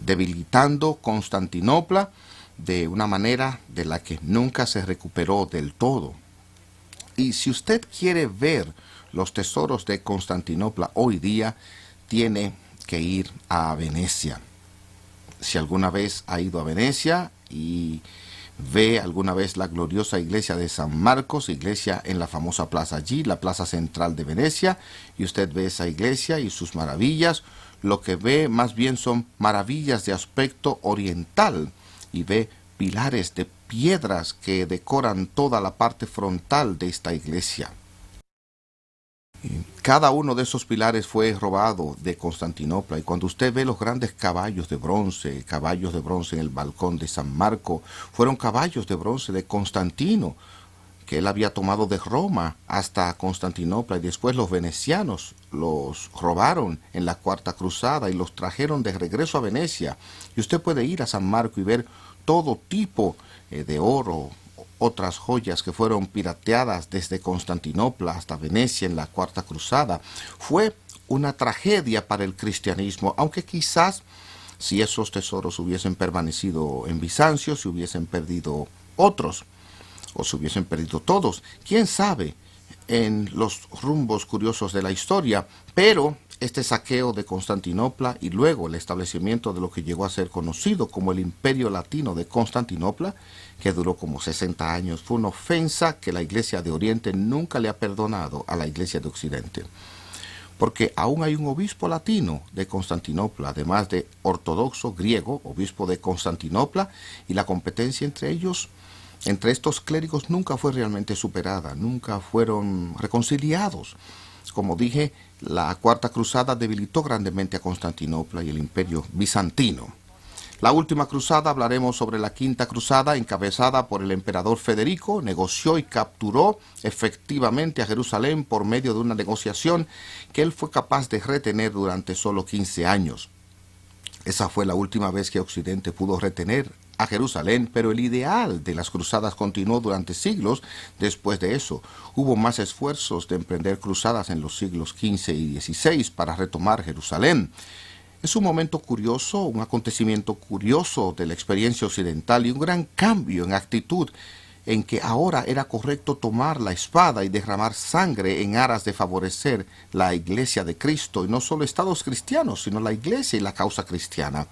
debilitando Constantinopla de una manera de la que nunca se recuperó del todo. Y si usted quiere ver los tesoros de Constantinopla hoy día, tiene que ir a Venecia. Si alguna vez ha ido a Venecia y ve alguna vez la gloriosa iglesia de San Marcos, iglesia en la famosa plaza allí, la plaza central de Venecia, y usted ve esa iglesia y sus maravillas, lo que ve más bien son maravillas de aspecto oriental, y ve pilares de piedras que decoran toda la parte frontal de esta iglesia. Cada uno de esos pilares fue robado de Constantinopla, y cuando usted ve los grandes caballos de bronce en el balcón de San Marco, fueron caballos de bronce de Constantino, que él había tomado de Roma hasta Constantinopla, y después los venecianos los robaron en la Cuarta Cruzada y los trajeron de regreso a Venecia. Y usted puede ir a San Marco y ver todo tipo de oro, otras joyas que fueron pirateadas desde Constantinopla hasta Venecia en la Cuarta Cruzada. Fue una tragedia para el cristianismo, aunque quizás si esos tesoros hubiesen permanecido en Bizancio, se hubiesen perdido otros, o se hubiesen perdido todos, quién sabe, en los rumbos curiosos de la historia. Pero este saqueo de Constantinopla y luego el establecimiento de lo que llegó a ser conocido como el Imperio Latino de Constantinopla, que duró como 60 años, fue una ofensa que la Iglesia de Oriente nunca le ha perdonado a la Iglesia de Occidente. Porque aún hay un obispo latino de Constantinopla, además de ortodoxo griego, obispo de Constantinopla, y la competencia entre ellos, entre estos clérigos, nunca fue realmente superada, nunca fueron reconciliados. Como dije, la Cuarta Cruzada debilitó grandemente a Constantinopla y el Imperio bizantino. La última cruzada, hablaremos sobre la quinta cruzada, encabezada por el emperador Federico, negoció y capturó efectivamente a Jerusalén por medio de una negociación que él fue capaz de retener durante solo 15 años. Esa fue la última vez que Occidente pudo retener a Jerusalén, pero el ideal de las cruzadas continuó durante siglos después de eso. Hubo más esfuerzos de emprender cruzadas en los siglos XV y XVI para retomar Jerusalén. Es un momento curioso, un acontecimiento curioso de la experiencia occidental y un gran cambio en actitud en que ahora era correcto tomar la espada y derramar sangre en aras de favorecer la iglesia de Cristo, y no solo estados cristianos, sino la iglesia y la causa cristiana.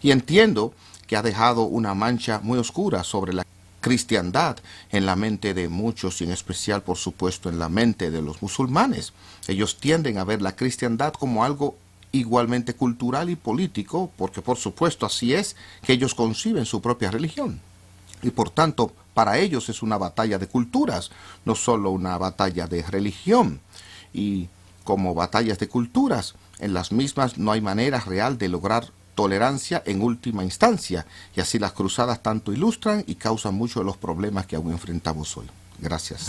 Y entiendo que ha dejado una mancha muy oscura sobre la cristiandad en la mente de muchos y en especial, por supuesto, en la mente de los musulmanes. Ellos tienden a ver la cristiandad como algo igualmente cultural y político, porque por supuesto así es que ellos conciben su propia religión. Y por tanto, para ellos es una batalla de culturas, no solo una batalla de religión. Y como batallas de culturas, en las mismas no hay manera real de lograr tolerancia en última instancia, y así las cruzadas tanto ilustran y causan muchos de los problemas que aún enfrentamos hoy. Gracias.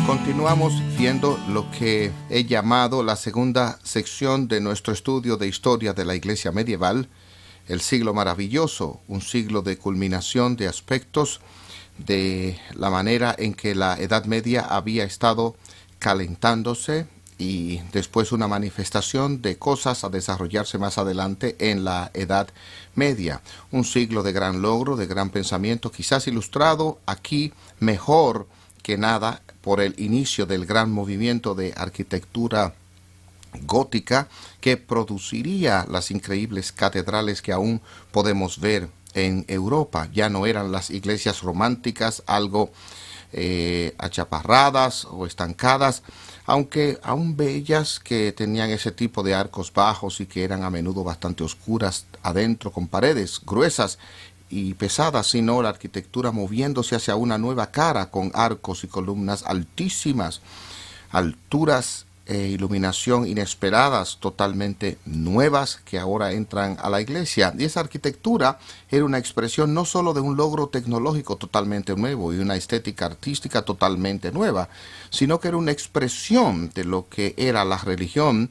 Continuamos viendo lo que he llamado la segunda sección de nuestro estudio de historia de la Iglesia medieval, el siglo maravilloso, un siglo de culminación de aspectos de la manera en que la Edad Media había estado calentándose y después una manifestación de cosas a desarrollarse más adelante en la Edad Media. Un siglo de gran logro, de gran pensamiento, quizás ilustrado aquí mejor que nada por el inicio del gran movimiento de arquitectura gótica que produciría las increíbles catedrales que aún podemos ver en Europa. Ya no eran las iglesias románticas algo achaparradas o estancadas, aunque aún bellas, que tenían ese tipo de arcos bajos y que eran a menudo bastante oscuras adentro, con paredes gruesas y pesada, sino la arquitectura moviéndose hacia una nueva cara con arcos y columnas altísimas, alturas e iluminación inesperadas, totalmente nuevas, que ahora entran a la iglesia. Y esa arquitectura era una expresión no solo de un logro tecnológico totalmente nuevo y una estética artística totalmente nueva, sino que era una expresión de lo que era la religión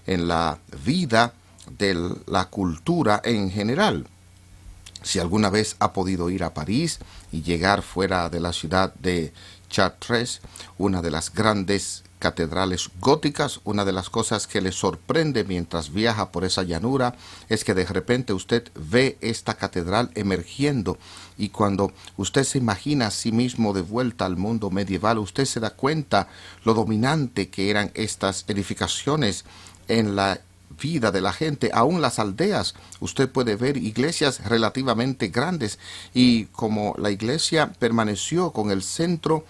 en la vida de la cultura en general. Si alguna vez ha podido ir a París y llegar fuera de la ciudad de Chartres, una de las grandes catedrales góticas, una de las cosas que le sorprende mientras viaja por esa llanura es que de repente usted ve esta catedral emergiendo, y cuando usted se imagina a sí mismo de vuelta al mundo medieval, usted se da cuenta lo dominante que eran estas edificaciones en la vida de la gente. Aún las aldeas, usted puede ver iglesias relativamente grandes, y como la iglesia permaneció con el centro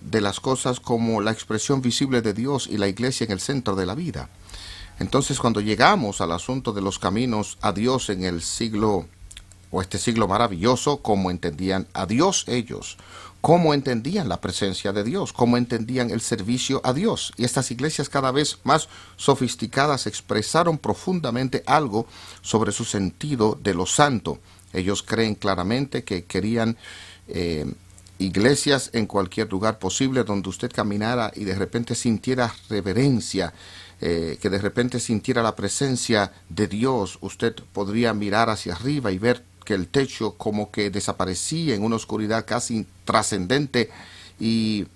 de las cosas como la expresión visible de Dios y la iglesia en el centro de la vida. Entonces, cuando llegamos al asunto de los caminos a Dios en el siglo, o este siglo maravilloso, cómo entendían a Dios ellos, cómo entendían la presencia de Dios, cómo entendían el servicio a Dios. Y estas iglesias cada vez más sofisticadas expresaron profundamente algo sobre su sentido de lo santo. Ellos creen claramente que querían iglesias en cualquier lugar posible donde usted caminara y de repente sintiera reverencia, que de repente sintiera la presencia de Dios. Usted podría mirar hacia arriba y ver que el techo como que desaparecía en una oscuridad casi trascendente, y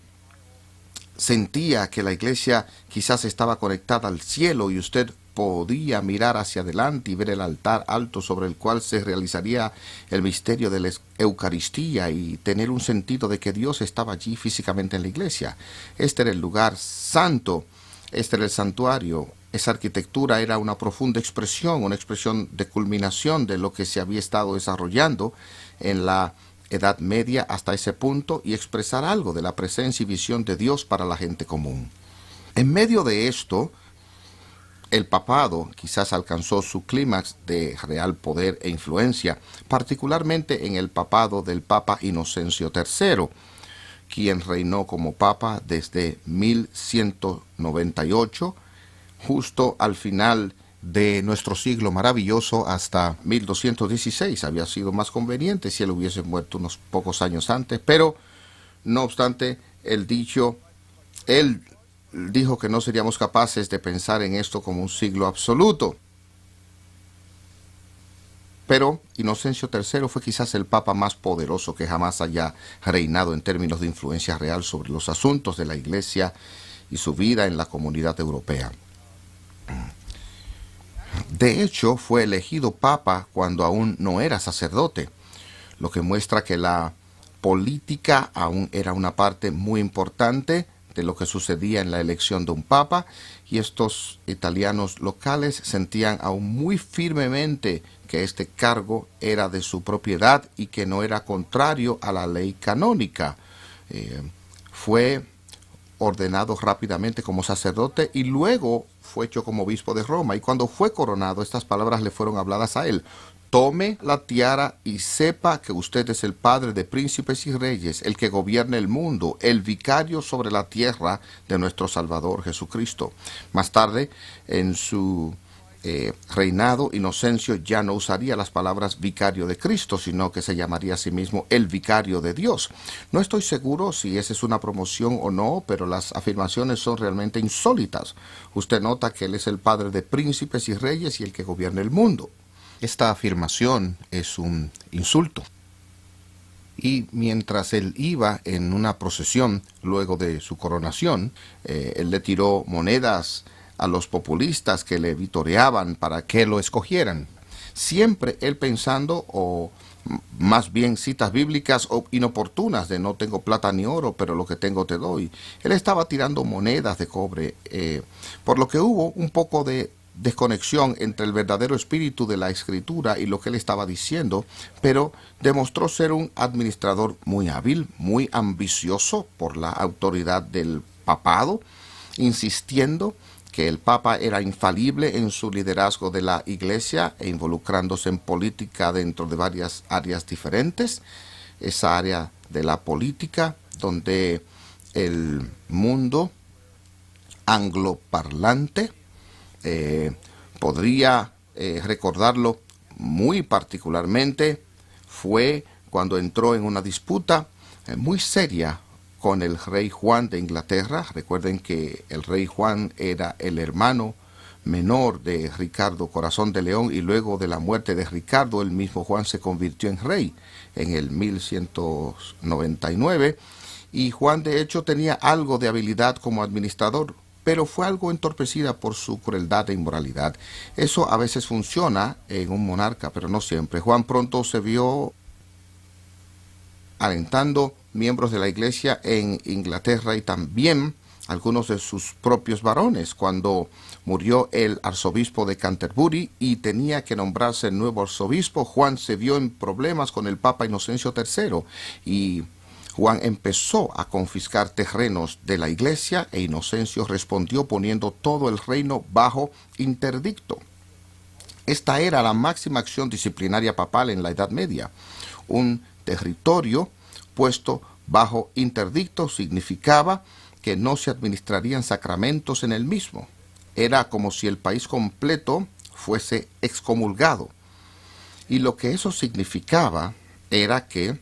sentía que la iglesia quizás estaba conectada al cielo, y usted podía mirar hacia adelante y ver el altar alto sobre el cual se realizaría el misterio de la Eucaristía, y tener un sentido de que Dios estaba allí físicamente en la iglesia. Este era el lugar santo, este era el santuario. Esa arquitectura era una profunda expresión, una expresión de culminación de lo que se había estado desarrollando en la Edad Media hasta ese punto, y expresar algo de la presencia y visión de Dios para la gente común. En medio de esto, el papado quizás alcanzó su clímax de real poder e influencia, particularmente en el papado del Papa Inocencio III. quien reinó como papa desde 1198, justo al final de nuestro siglo maravilloso hasta 1216. Había sido más conveniente si él hubiese muerto unos pocos años antes, pero no obstante, él dijo que no seríamos capaces de pensar en esto como un siglo absoluto. Pero Inocencio III fue quizás el papa más poderoso que jamás haya reinado en términos de influencia real sobre los asuntos de la Iglesia y su vida en la comunidad europea. De hecho, fue elegido papa cuando aún no era sacerdote, lo que muestra que la política aún era una parte muy importante de lo que sucedía en la elección de un papa, y estos italianos locales sentían aún muy firmemente que este cargo era de su propiedad y que no era contrario a la ley canónica. Fue ordenado rápidamente como sacerdote y luego fue hecho como obispo de Roma. Y cuando fue coronado, estas palabras le fueron habladas a él: tome la tiara y sepa que usted es el padre de príncipes y reyes, el que gobierna el mundo, el vicario sobre la tierra de nuestro Salvador Jesucristo. Más tarde, en su reinado, Inocencio ya no usaría las palabras vicario de Cristo, sino que se llamaría a sí mismo el vicario de Dios. No estoy seguro si esa es una promoción o no, pero las afirmaciones son realmente insólitas. Usted nota que él es el padre de príncipes y reyes y el que gobierna el mundo. Esta afirmación es un insulto. Y mientras él iba en una procesión luego de su coronación, él le tiró monedas a los populistas que le vitoreaban para que lo escogieran. Siempre él pensando, o más bien citas bíblicas inoportunas de no tengo plata ni oro, pero lo que tengo te doy. Él estaba tirando monedas de cobre, por lo que hubo un poco de desconexión entre el verdadero espíritu de la escritura y lo que él estaba diciendo, pero demostró ser un administrador muy hábil, muy ambicioso por la autoridad del papado, insistiendo que el papa era infalible en su liderazgo de la iglesia e involucrándose en política dentro de varias áreas diferentes. Esa área de la política donde el mundo angloparlante podría recordarlo muy particularmente fue cuando entró en una disputa muy seria con el rey Juan de Inglaterra. Recuerden que el rey Juan era el hermano menor de Ricardo Corazón de León, y luego de la muerte de Ricardo, el mismo Juan se convirtió en rey en el 1199, y Juan de hecho tenía algo de habilidad como administrador, pero fue algo entorpecida por su crueldad e inmoralidad. Eso a veces funciona en un monarca, pero no siempre. Juan pronto se vio alentando miembros de la iglesia en Inglaterra y también algunos de sus propios varones. Cuando murió el arzobispo de Canterbury y tenía que nombrarse el nuevo arzobispo, Juan se vio en problemas con el Papa Inocencio III, y Juan empezó a confiscar terrenos de la iglesia, e Inocencio respondió poniendo todo el reino bajo interdicto. Esta era la máxima acción disciplinaria papal en la Edad Media. Un territorio puesto bajo interdicto significaba que no se administrarían sacramentos en el mismo. Era como si el país completo fuese excomulgado. Y lo que eso significaba era que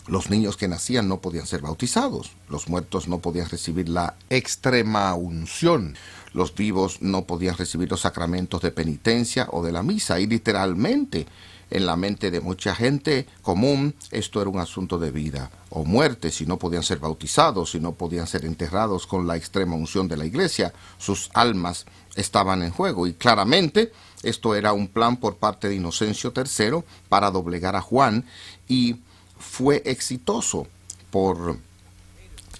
los niños que nacían no podían ser bautizados, los muertos no podían recibir la extrema unción, los vivos no podían recibir los sacramentos de penitencia o de la misa, y literalmente en la mente de mucha gente común esto era un asunto de vida o muerte. Si no podían ser bautizados, si no podían ser enterrados con la extrema unción de la iglesia, sus almas estaban en juego. Y claramente esto era un plan por parte de Inocencio III para doblegar a Juan, y fue exitoso por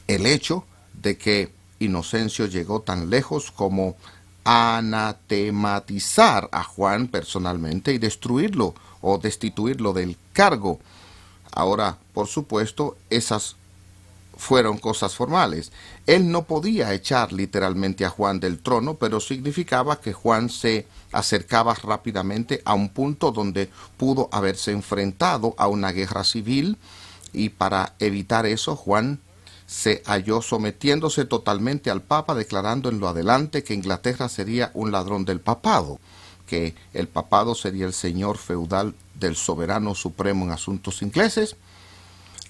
el hecho de que Inocencio llegó tan lejos como anatematizar a Juan personalmente y destruirlo o destituirlo del cargo. Ahora, por supuesto, esas fueron cosas formales. Él no podía echar literalmente a Juan del trono, pero significaba que Juan se acercaba rápidamente a un punto donde pudo haberse enfrentado a una guerra civil, y para evitar eso, Juan se halló sometiéndose totalmente al Papa, declarando en lo adelante que Inglaterra sería un ladrón del papado, que el papado sería el señor feudal del soberano supremo en asuntos ingleses,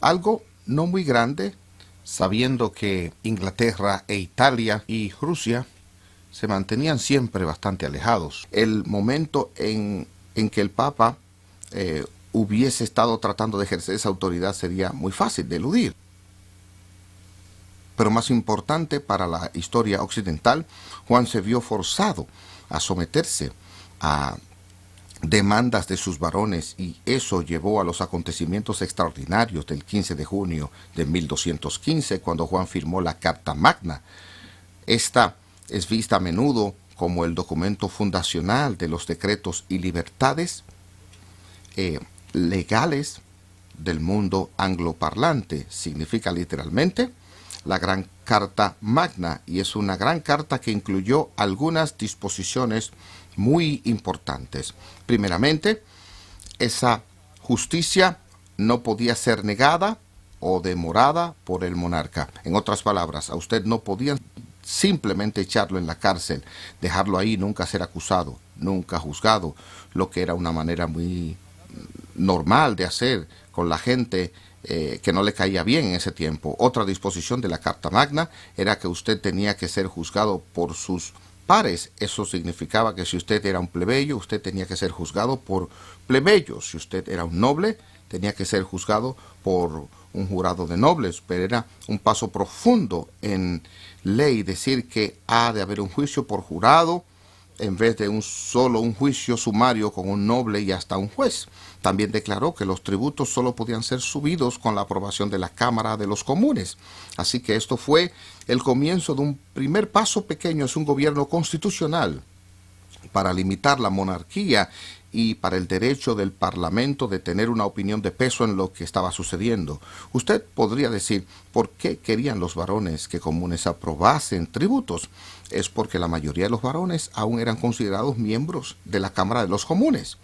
algo no muy grande, sabiendo que Inglaterra e Italia y Rusia se mantenían siempre bastante alejados. El momento en que el Papa hubiese estado tratando de ejercer esa autoridad sería muy fácil de eludir. Pero más importante para la historia occidental, Juan se vio forzado a someterse a demandas de sus varones, y eso llevó a los acontecimientos extraordinarios del 15 de junio de 1215, cuando Juan firmó la Carta Magna. Esta es vista a menudo como el documento fundacional de los decretos y libertades legales del mundo angloparlante. Significa literalmente la Gran Carta Magna, y es una gran carta que incluyó algunas disposiciones muy importantes. Primeramente, esa justicia no podía ser negada o demorada por el monarca. En otras palabras, a usted no podían simplemente echarlo en la cárcel, dejarlo ahí, nunca ser acusado, nunca juzgado, lo que era una manera muy normal de hacer con la gente que no le caía bien en ese tiempo. Otra disposición de la Carta Magna era que usted tenía que ser juzgado por sus pares. Eso significaba que si usted era un plebeyo, usted tenía que ser juzgado por plebeyos. Si usted era un noble, tenía que ser juzgado por un jurado de nobles. Pero era un paso profundo en ley decir que ha de haber un juicio por jurado en vez de un juicio sumario con un noble y hasta un juez. También declaró que los tributos solo podían ser subidos con la aprobación de la Cámara de los Comunes. Así que esto fue el comienzo de un primer paso pequeño, es un gobierno constitucional para limitar la monarquía y para el derecho del Parlamento de tener una opinión de peso en lo que estaba sucediendo. Usted podría decir, ¿por qué querían los varones que comunes aprobasen tributos? Es porque la mayoría de los varones aún eran considerados miembros de la Cámara de los Comunes.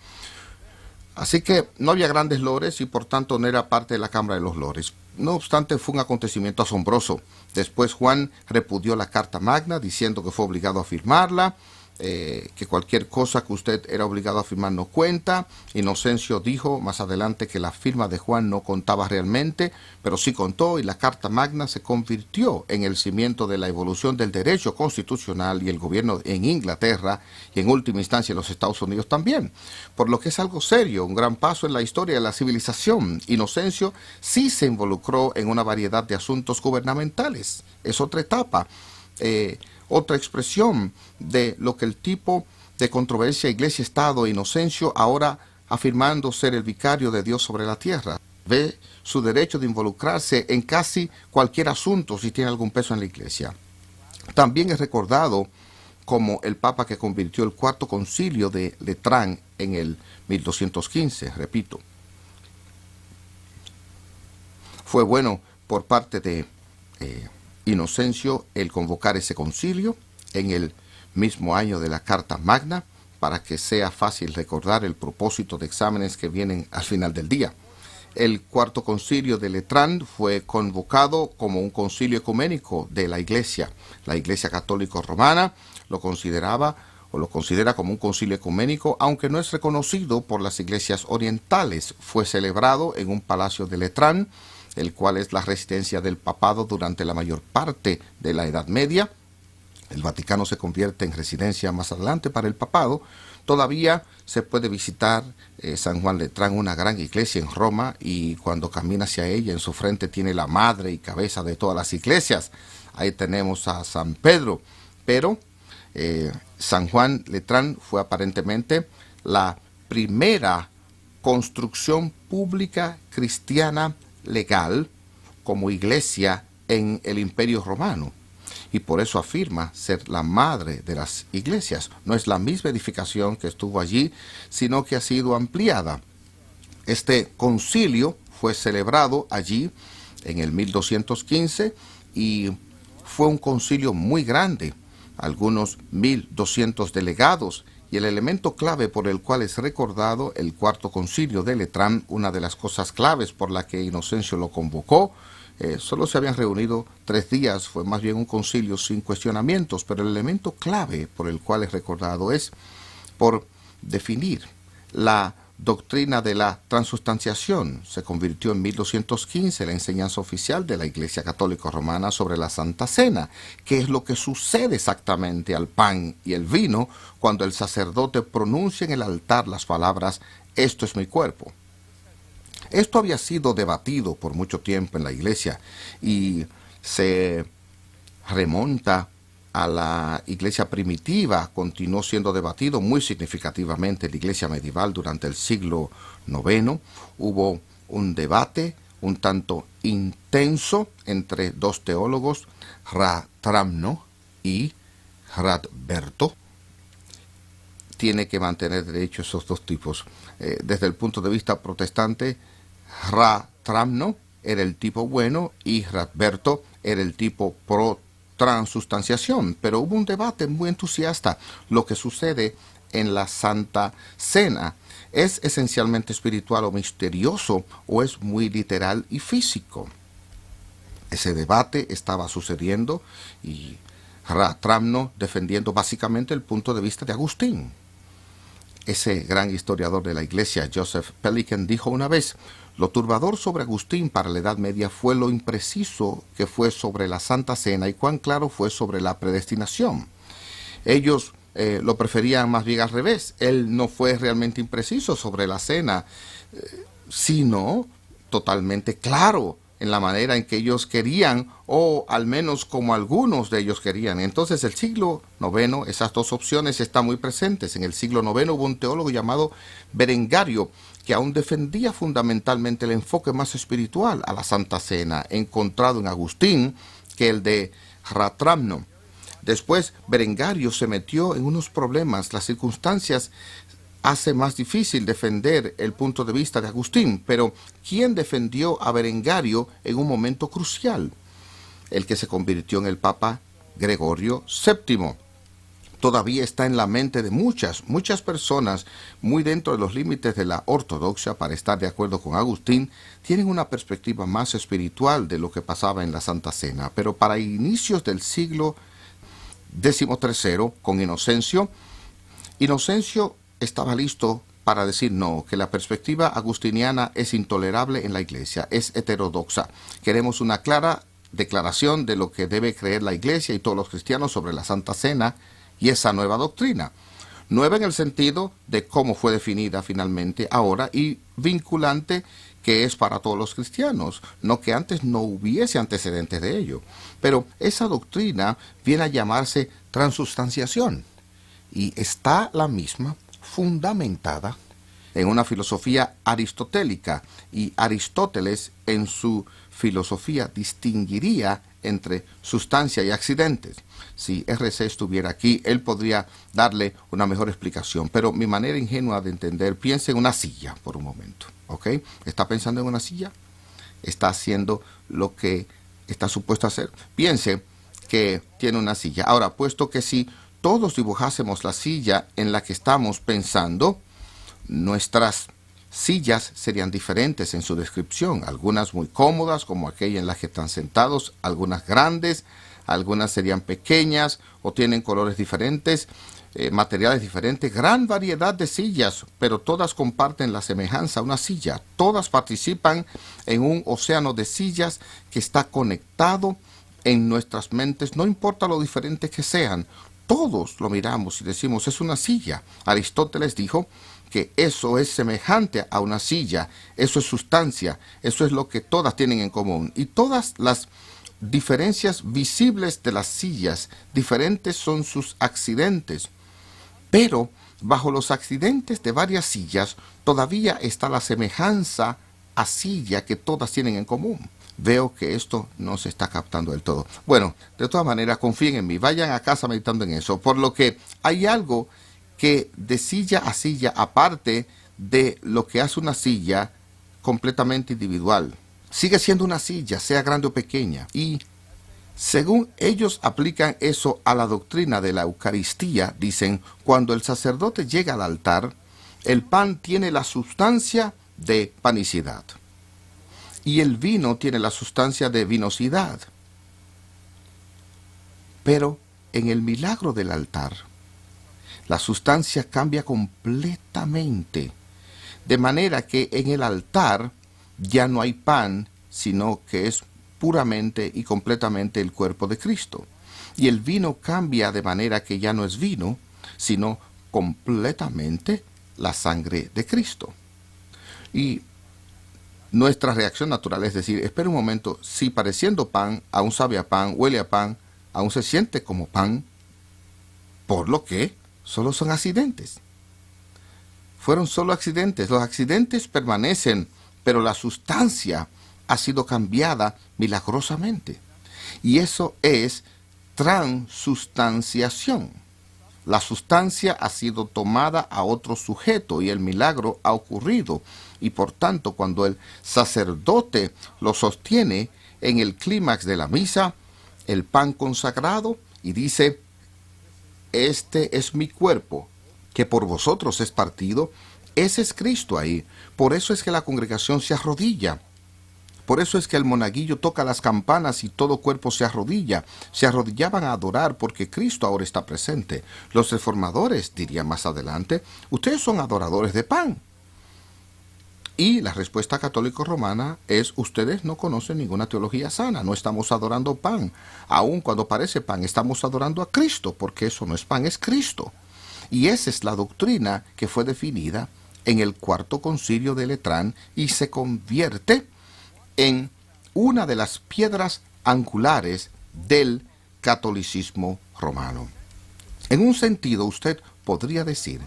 Así que no había grandes lores y por tanto no era parte de la Cámara de los Lores. No obstante, fue un acontecimiento asombroso. Después Juan repudió la Carta Magna diciendo que fue obligado a firmarla, que cualquier cosa que usted era obligado a firmar no cuenta. Inocencio dijo más adelante que la firma de Juan no contaba realmente, pero sí contó, y la Carta Magna se convirtió en el cimiento de la evolución del derecho constitucional y el gobierno en Inglaterra y en última instancia en los Estados Unidos también, por lo que es algo serio, un gran paso en la historia de la civilización. Inocencio sí se involucró en una variedad de asuntos gubernamentales, es otra etapa, otra expresión de lo que el tipo de controversia Iglesia-Estado. Inocencio, ahora afirmando ser el vicario de Dios sobre la tierra, ve su derecho de involucrarse en casi cualquier asunto si tiene algún peso en la Iglesia. También es recordado como el Papa que convirtió el Cuarto Concilio de Letrán en el 1215, repito. Fue bueno por parte de Inocencio el convocar ese concilio en el mismo año de la Carta Magna, para que sea fácil recordar el propósito de exámenes que vienen al final del día. El Cuarto Concilio de Letrán fue convocado como un concilio ecuménico de la Iglesia. La Iglesia Católica Romana lo consideraba o lo considera como un concilio ecuménico, aunque no es reconocido por las iglesias orientales. Fue celebrado en un palacio de Letrán, el cual es la residencia del papado durante la mayor parte de la Edad Media. El Vaticano se convierte en residencia más adelante para el papado. Todavía se puede visitar San Juan Letrán, una gran iglesia en Roma, y cuando camina hacia ella, en su frente tiene la madre y cabeza de todas las iglesias. Ahí tenemos a San Pedro. Pero San Juan Letrán fue aparentemente la primera construcción pública cristiana legal como iglesia en el Imperio Romano, y por eso afirma ser la madre de las iglesias. No es la misma edificación que estuvo allí, sino que ha sido ampliada. Este concilio fue celebrado allí en el 1215 y fue un concilio muy grande, algunos 1200 delegados, y el elemento clave por el cual es recordado el Cuarto Concilio de Letrán, una de las cosas claves por la que Inocencio lo convocó, Solo se habían reunido 3 días, fue más bien un concilio sin cuestionamientos, pero el elemento clave por el cual es recordado es por definir la doctrina de la transustanciación. Se convirtió en 1215 la enseñanza oficial de la Iglesia Católica Romana sobre la Santa Cena, que es lo que sucede exactamente al pan y el vino cuando el sacerdote pronuncia en el altar las palabras «Esto es mi cuerpo». Esto había sido debatido por mucho tiempo en la Iglesia y se remonta a la iglesia primitiva, continuó siendo debatido muy significativamente en la iglesia medieval durante el siglo IX. Hubo un debate un tanto intenso entre dos teólogos, Ratramno y Radberto. Tiene que mantener de hecho esos dos tipos. Desde el punto de vista protestante, Ratramno era el tipo bueno y Radberto era el tipo pro transustanciación, pero hubo un debate muy entusiasta. Lo que sucede en la Santa Cena es esencialmente espiritual o misterioso o es muy literal y físico. Ese debate estaba sucediendo y Ratramno defendiendo básicamente el punto de vista de Agustín. Ese gran historiador de la Iglesia, Joseph Pelikan, dijo una vez: lo turbador sobre Agustín para la Edad Media fue lo impreciso que fue sobre la Santa Cena y cuán claro fue sobre la predestinación. Ellos lo preferían más bien al revés. Él no fue realmente impreciso sobre la cena, sino totalmente claro en la manera en que ellos querían, o al menos como algunos de ellos querían. Entonces el siglo IX, esas dos opciones están muy presentes. En el siglo IX hubo un teólogo llamado Berengario, que aún defendía fundamentalmente el enfoque más espiritual a la Santa Cena, encontrado en Agustín, que el de Ratramno. Después Berengario se metió en unos problemas. Las circunstancias hace más difícil defender el punto de vista de Agustín, pero ¿quién defendió a Berengario en un momento crucial? El que se convirtió en el Papa Gregorio VII. Todavía está en la mente de muchas personas, muy dentro de los límites de la ortodoxia, para estar de acuerdo con Agustín, tienen una perspectiva más espiritual de lo que pasaba en la Santa Cena. Pero para inicios del siglo XIII, con Inocencio estaba listo para decir no, que la perspectiva agustiniana es intolerable en la Iglesia, es heterodoxa. Queremos una clara declaración de lo que debe creer la Iglesia y todos los cristianos sobre la Santa Cena y esa nueva doctrina. Nueva en el sentido de cómo fue definida finalmente ahora y vinculante, que es para todos los cristianos, no que antes no hubiese antecedentes de ello. Pero esa doctrina viene a llamarse transustanciación y está la misma fundamentada en una filosofía aristotélica, y Aristóteles en su filosofía distinguiría entre sustancia y accidentes. Si RC estuviera aquí, él podría darle una mejor explicación, pero mi manera ingenua de entender, piense en una silla por un momento, ¿ok? ¿Está pensando en una silla? ¿Está haciendo lo que está supuesto a hacer? Piense que tiene una silla. Ahora, puesto que si todos dibujásemos la silla en la que estamos pensando, nuestras sillas serían diferentes en su descripción. Algunas muy cómodas, como aquella en la que están sentados, algunas grandes, algunas serían pequeñas o tienen colores diferentes, materiales diferentes, gran variedad de sillas, pero todas comparten la semejanza a una silla. Todas participan en un océano de sillas que está conectado en nuestras mentes, no importa lo diferentes que sean. Todos lo miramos y decimos, es una silla. Aristóteles dijo que eso es semejante a una silla, eso es sustancia, eso es lo que todas tienen en común. Y todas las diferencias visibles de las sillas, diferentes son sus accidentes. Pero bajo los accidentes de varias sillas, todavía está la semejanza a silla que todas tienen en común. Veo que esto no se está captando del todo. Bueno, de todas maneras, confíen en mí, vayan a casa meditando en eso, por lo que hay algo que de silla a silla, aparte de lo que hace una silla completamente individual. Sigue siendo una silla, sea grande o pequeña, y según ellos aplican eso a la doctrina de la Eucaristía, dicen, cuando el sacerdote llega al altar, el pan tiene la sustancia de panicidad. y el vino tiene la sustancia de vinosidad. Pero en el milagro del altar, la sustancia cambia completamente, de manera que en el altar ya no hay pan, sino que es puramente y completamente el cuerpo de Cristo. Y el vino cambia de manera que ya no es vino, sino completamente la sangre de Cristo. Y nuestra reacción natural es decir, espera un momento, si pareciendo pan, aún sabe a pan, huele a pan, aún se siente como pan, por lo que solo son accidentes. Fueron solo accidentes. Los accidentes permanecen, pero la sustancia ha sido cambiada milagrosamente. Y eso es transustanciación. La sustancia ha sido tomada a otro sujeto y el milagro ha ocurrido. Y por tanto, cuando el sacerdote lo sostiene en el clímax de la misa, el pan consagrado, y dice, este es mi cuerpo, que por vosotros es partido, ese es Cristo ahí. Por eso es que la congregación se arrodilla. Por eso es que el monaguillo toca las campanas y todo cuerpo se arrodilla. Se arrodillaban a adorar porque Cristo ahora está presente. Los reformadores dirían más adelante, ustedes son adoradores de pan. Y la respuesta católico-romana es, ustedes no conocen ninguna teología sana, no estamos adorando pan. Aun cuando parece pan, estamos adorando a Cristo, porque eso no es pan, es Cristo. Y esa es la doctrina que fue definida en el Cuarto Concilio de Letrán y se convierte en una de las piedras angulares del catolicismo romano. En un sentido, usted podría decir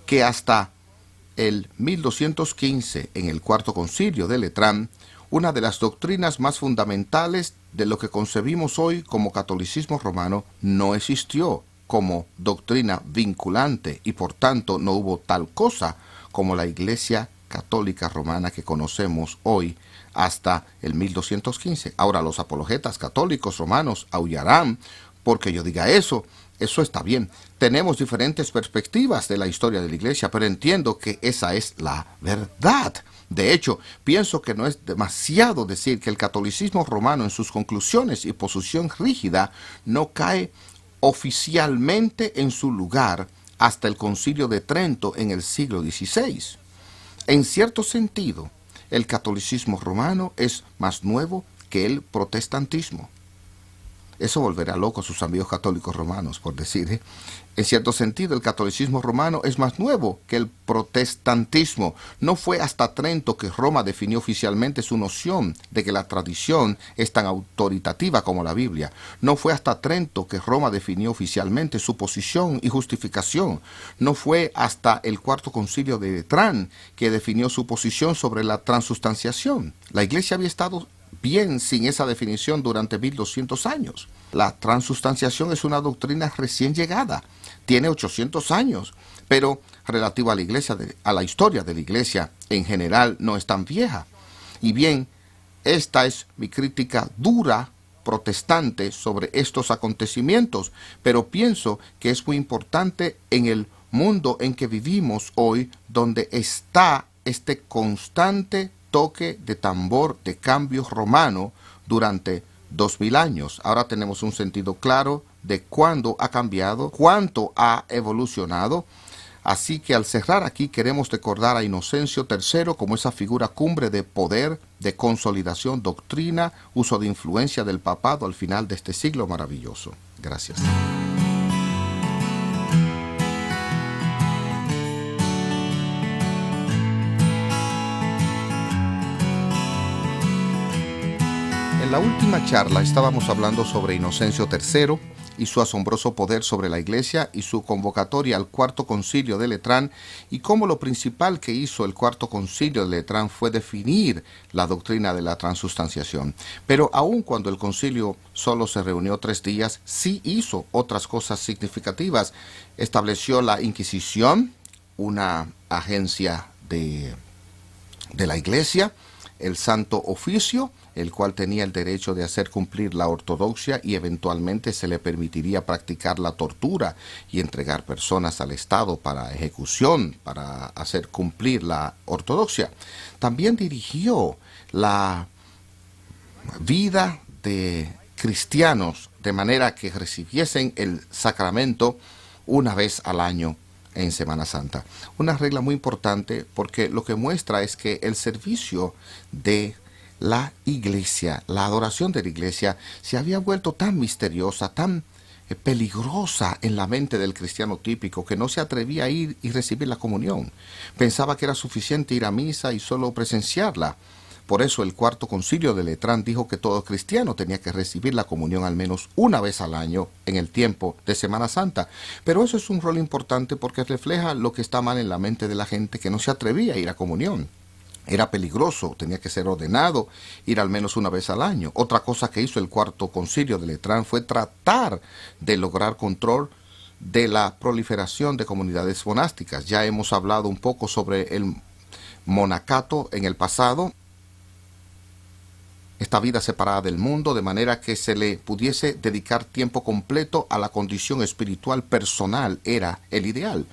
que hasta el 1215, en el Cuarto Concilio de Letrán, una de las doctrinas más fundamentales de lo que concebimos hoy como catolicismo romano no existió como doctrina vinculante y por tanto no hubo tal cosa como la Iglesia Católica Romana que conocemos hoy hasta el 1215. Ahora los apologetas católicos romanos aullarán porque yo diga eso. Eso está bien. Tenemos diferentes perspectivas de la historia de la Iglesia, pero entiendo que esa es la verdad. De hecho, pienso que no es demasiado decir que el catolicismo romano en sus conclusiones y posición rígida no cae oficialmente en su lugar hasta el Concilio de Trento en el siglo XVI. En cierto sentido, el catolicismo romano es más nuevo que el protestantismo. Eso volverá loco a sus amigos católicos romanos, por decir. En cierto sentido, el catolicismo romano es más nuevo que el protestantismo. No fue hasta Trento que Roma definió oficialmente su noción de que la tradición es tan autoritativa como la Biblia. No fue hasta Trento que Roma definió oficialmente su posición y justificación. No fue hasta el Cuarto Concilio de Letrán que definió su posición sobre la transustanciación. La Iglesia había estado bien sin esa definición durante 1200 años. La transustanciación es una doctrina recién llegada, tiene 800 años, pero relativa a la Iglesia, a la historia de la Iglesia en general no es tan vieja. Y bien, esta es mi crítica dura protestante sobre estos acontecimientos, pero pienso que es muy importante en el mundo en que vivimos hoy, donde está este constante toque de tambor de cambio romano durante 2000 años. Ahora tenemos un sentido claro de cuándo ha cambiado, cuánto ha evolucionado. Así que al cerrar aquí queremos recordar a Inocencio III como esa figura cumbre de poder, de consolidación, doctrina, uso de influencia del papado al final de este siglo maravilloso. Gracias. En la última charla estábamos hablando sobre Inocencio III y su asombroso poder sobre la Iglesia y su convocatoria al Cuarto Concilio de Letrán y cómo lo principal que hizo el Cuarto Concilio de Letrán fue definir la doctrina de la transustanciación. Pero aun cuando el concilio solo se reunió 3 días, sí hizo otras cosas significativas. Estableció la Inquisición, una agencia de la Iglesia, el Santo Oficio, el cual tenía el derecho de hacer cumplir la ortodoxia y eventualmente se le permitiría practicar la tortura y entregar personas al Estado para ejecución, para hacer cumplir la ortodoxia. También dirigió la vida de cristianos, de manera que recibiesen el sacramento una vez al año en Semana Santa. Una regla muy importante porque lo que muestra es que el servicio de la iglesia, la adoración de la iglesia, se había vuelto tan misteriosa, tan peligrosa en la mente del cristiano típico, que no se atrevía a ir y recibir la comunión. Pensaba que era suficiente ir a misa y solo presenciarla. Por eso el Cuarto Concilio de Letrán dijo que todo cristiano tenía que recibir la comunión al menos una vez al año en el tiempo de Semana Santa. Pero eso es un rol importante porque refleja lo que está mal en la mente de la gente que no se atrevía a ir a comunión. Era peligroso, tenía que ser ordenado ir al menos una vez al año. Otra cosa que hizo el Cuarto Concilio de Letrán fue tratar de lograr control de la proliferación de comunidades monásticas. Ya hemos hablado un poco sobre el monacato en el pasado, esta vida separada del mundo, de manera que se le pudiese dedicar tiempo completo a la condición espiritual personal, era el ideal.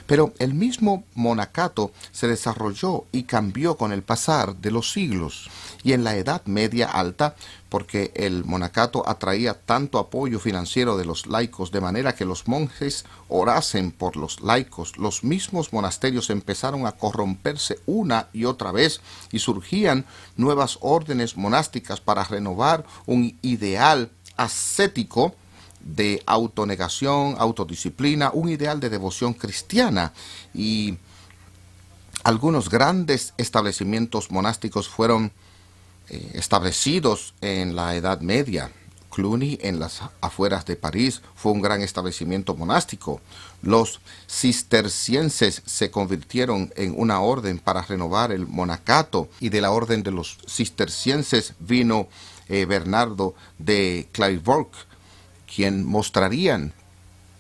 Pero el mismo monacato se desarrolló y cambió con el pasar de los siglos. Y en la Edad Media Alta, porque el monacato atraía tanto apoyo financiero de los laicos, de manera que los monjes orasen por los laicos, los mismos monasterios empezaron a corromperse una y otra vez y surgían nuevas órdenes monásticas para renovar un ideal ascético de autonegación, autodisciplina, un ideal de devoción cristiana. Y algunos grandes establecimientos monásticos fueron establecidos en la Edad Media. Cluny, en las afueras de París, fue un gran establecimiento monástico. Los cistercienses se convirtieron en una orden para renovar el monacato, y de la orden de los cistercienses vino Bernardo de Clairvaux, quien mostrarían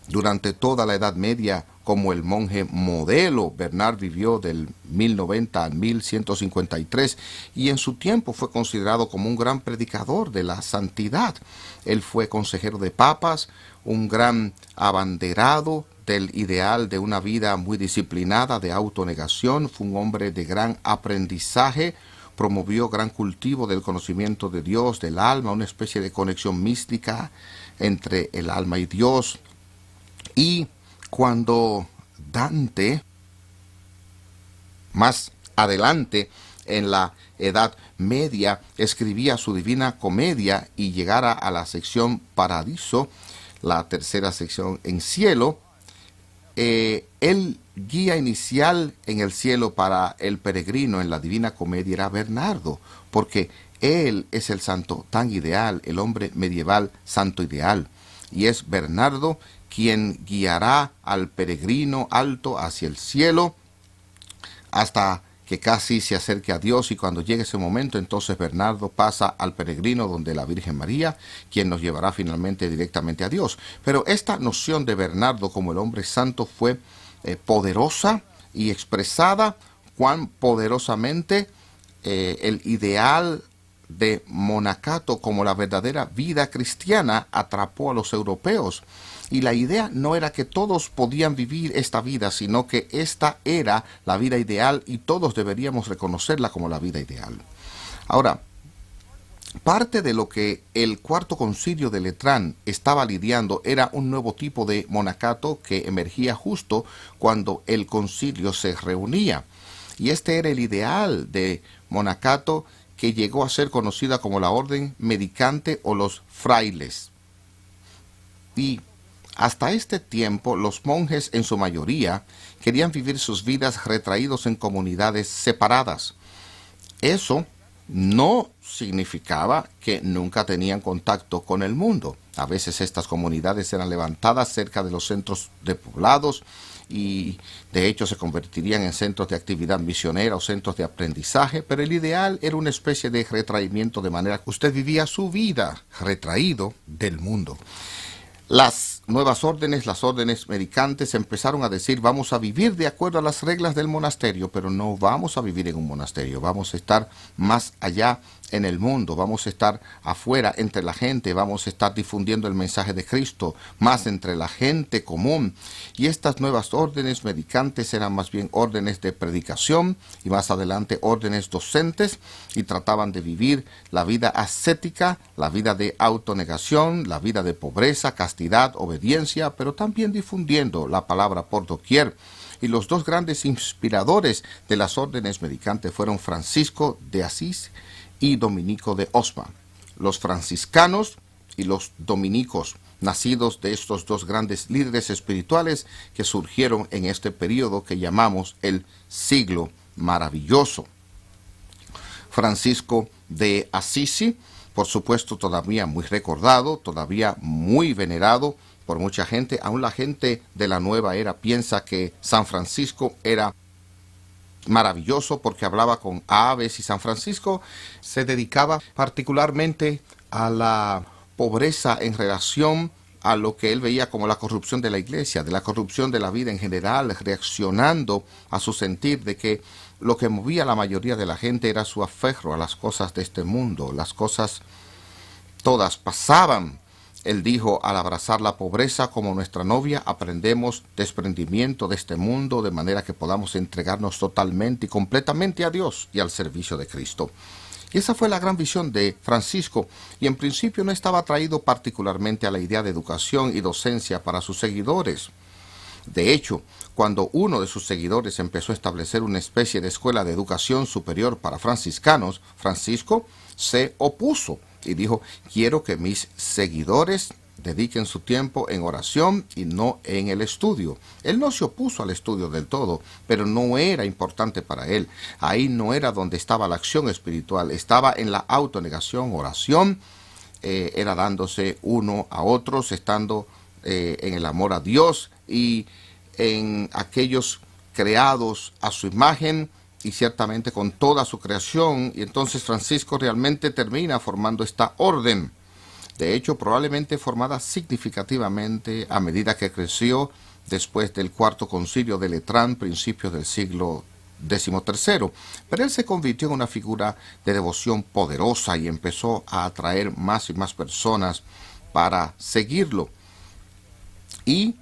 durante toda la Edad Media como el monje modelo. Bernard vivió del 1090 al 1153 y en su tiempo fue considerado como un gran predicador de la santidad. Él fue consejero de papas, un gran abanderado del ideal de una vida muy disciplinada, de autonegación. Fue un hombre de gran aprendizaje, promovió gran cultivo del conocimiento de Dios, del alma, una especie de conexión mística entre el alma y Dios. Y cuando Dante, más adelante en la Edad Media, escribía su Divina Comedia y llegara a la sección Paradiso, la tercera sección en cielo, el guía inicial en el cielo para el peregrino en la Divina Comedia era Bernardo, porque él es el santo tan ideal, el hombre medieval santo ideal, y es Bernardo quien guiará al peregrino alto hacia el cielo hasta que casi se acerque a Dios, y cuando llegue ese momento, entonces Bernardo pasa al peregrino donde la Virgen María, quien nos llevará finalmente directamente a Dios. Pero esta noción de Bernardo como el hombre santo fue poderosa y expresada cuán poderosamente el ideal de monacato como la verdadera vida cristiana atrapó a los europeos. Y la idea no era que todos podían vivir esta vida, sino que esta era la vida ideal y todos deberíamos reconocerla como la vida ideal. Ahora, parte de lo que el Cuarto Concilio de Letrán estaba lidiando era un nuevo tipo de monacato que emergía justo cuando el concilio se reunía. Y este era el ideal de monacato que llegó a ser conocida como la orden mendicante o los frailes. Y hasta este tiempo los monjes en su mayoría querían vivir sus vidas retraídos en comunidades separadas. Eso no significaba que nunca tenían contacto con el mundo. A veces estas comunidades eran levantadas cerca de los centros de poblados y de hecho se convertirían en centros de actividad misionera o centros de aprendizaje, pero el ideal era una especie de retraimiento, de manera que usted vivía su vida retraído del mundo. Las nuevas órdenes, las órdenes mendicantes, empezaron a decir: vamos a vivir de acuerdo a las reglas del monasterio, pero no vamos a vivir en un monasterio, vamos a estar más allá en el mundo, vamos a estar afuera entre la gente, vamos a estar difundiendo el mensaje de Cristo más entre la gente común. Y estas nuevas órdenes mendicantes eran más bien órdenes de predicación y más adelante órdenes docentes, y trataban de vivir la vida ascética, la vida de autonegación, la vida de pobreza, castidad, obediencia, pero también difundiendo la palabra por doquier. Y los dos grandes inspiradores de las órdenes mendicantes fueron Francisco de Asís y Dominico de Osma. Los franciscanos y los dominicos, nacidos de estos dos grandes líderes espirituales que surgieron en este periodo que llamamos el siglo maravilloso. Francisco de Asisi, por supuesto, todavía muy recordado, todavía muy venerado por mucha gente. Aún la gente de la nueva era piensa que San Francisco era maravilloso porque hablaba con aves, y San Francisco se dedicaba particularmente a la pobreza en relación a lo que él veía como la corrupción de la iglesia, de la corrupción de la vida en general, reaccionando a su sentir de que lo que movía a la mayoría de la gente era su aferro a las cosas de este mundo. Las cosas todas pasaban. Él dijo: al abrazar la pobreza como nuestra novia, aprendemos desprendimiento de este mundo, de manera que podamos entregarnos totalmente y completamente a Dios y al servicio de Cristo. Y esa fue la gran visión de Francisco, y en principio no estaba atraído particularmente a la idea de educación y docencia para sus seguidores. De hecho, cuando uno de sus seguidores empezó a establecer una especie de escuela de educación superior para franciscanos, Francisco se opuso y dijo: quiero que mis seguidores dediquen su tiempo en oración y no en el estudio. Él no se opuso al estudio del todo, pero no era importante para él. Ahí no era donde estaba la acción espiritual, estaba en la autonegación, oración, era dándose uno a otros, estando en el amor a Dios y en aquellos creados a su imagen, y ciertamente con toda su creación. Y entonces Francisco realmente termina formando esta orden, de hecho probablemente formada significativamente a medida que creció después del Cuarto Concilio de Letrán, principios del siglo XIII. Pero él se convirtió en una figura de devoción poderosa y empezó a atraer más y más personas para seguirlo. Y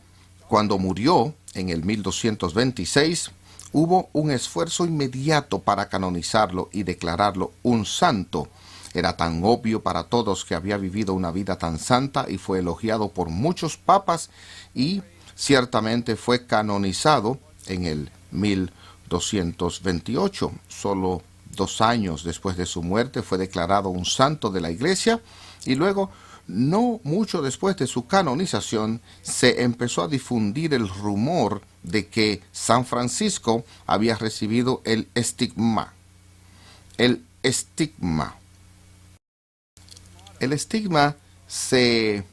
cuando murió en el 1226, hubo un esfuerzo inmediato para canonizarlo y declararlo un santo. Era tan obvio para todos que había vivido una vida tan santa, y fue elogiado por muchos papas, y ciertamente fue canonizado en el 1228. Solo 2 años después de su muerte fue declarado un santo de la Iglesia, y luego, no mucho después de su canonización, se empezó a difundir el rumor de que San Francisco había recibido el estigma. El estigma. El estigma se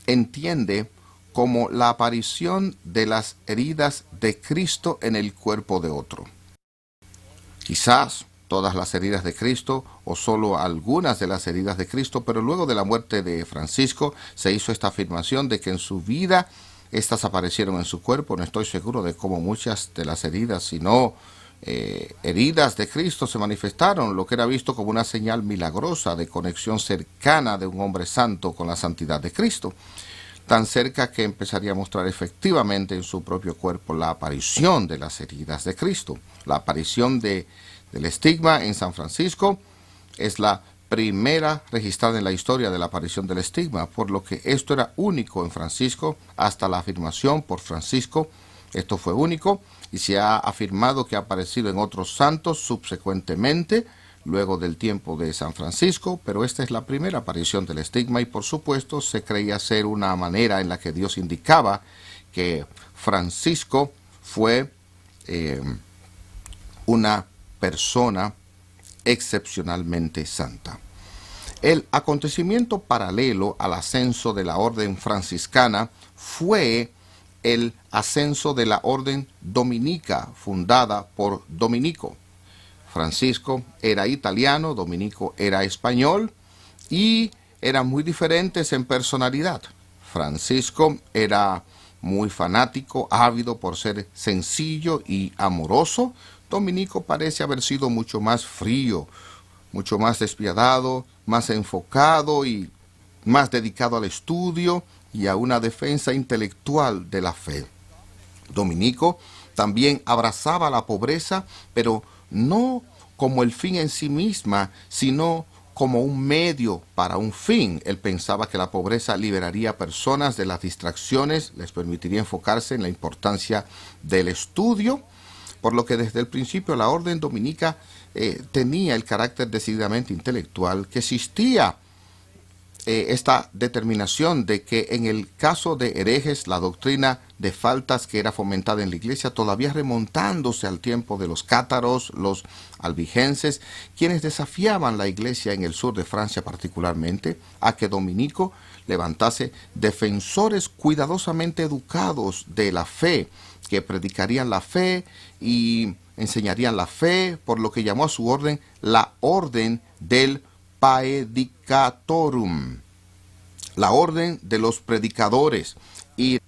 entiende como la aparición de las heridas de Cristo en el cuerpo de otro. Quizás todas las heridas de Cristo o solo algunas de las heridas de Cristo, pero luego de la muerte de Francisco se hizo esta afirmación de que en su vida estas aparecieron en su cuerpo. No estoy seguro de cómo muchas de las heridas, sino heridas de Cristo se manifestaron, lo que era visto como una señal milagrosa de conexión cercana de un hombre santo con la santidad de Cristo, tan cerca que empezaría a mostrar efectivamente en su propio cuerpo la aparición de las heridas de Cristo. La aparición del estigma en San Francisco es la primera registrada en la historia de la aparición del estigma, por lo que esto era único en Francisco hasta la afirmación por Francisco. Esto fue único, y se ha afirmado que ha aparecido en otros santos subsecuentemente, luego del tiempo de San Francisco, pero esta es la primera aparición del estigma, y por supuesto se creía ser una manera en la que Dios indicaba que Francisco fue una persona excepcionalmente santa. El acontecimiento paralelo al ascenso de la orden franciscana fue el ascenso de la orden dominica, fundada por Dominico. Francisco era italiano, Dominico era español, y eran muy diferentes en personalidad. Francisco era muy fanático, ávido por ser sencillo y amoroso. Dominico parece haber sido mucho más frío, mucho más despiadado, más enfocado y más dedicado al estudio y a una defensa intelectual de la fe. Dominico también abrazaba la pobreza, pero no como el fin en sí misma, sino como un medio para un fin. Él pensaba que la pobreza liberaría a personas de las distracciones, les permitiría enfocarse en la importancia del estudio, por lo que desde el principio la orden dominica tenía el carácter decididamente intelectual, que existía esta determinación de que en el caso de herejes la doctrina de faltas que era fomentada en la iglesia, todavía remontándose al tiempo de los cátaros, los albigenses, quienes desafiaban la iglesia en el sur de Francia particularmente, a que Dominico levantase defensores cuidadosamente educados de la fe, que predicarían la fe y enseñarían la fe, por lo que llamó a su orden la orden del Paedicatorum, la orden de los predicadores, y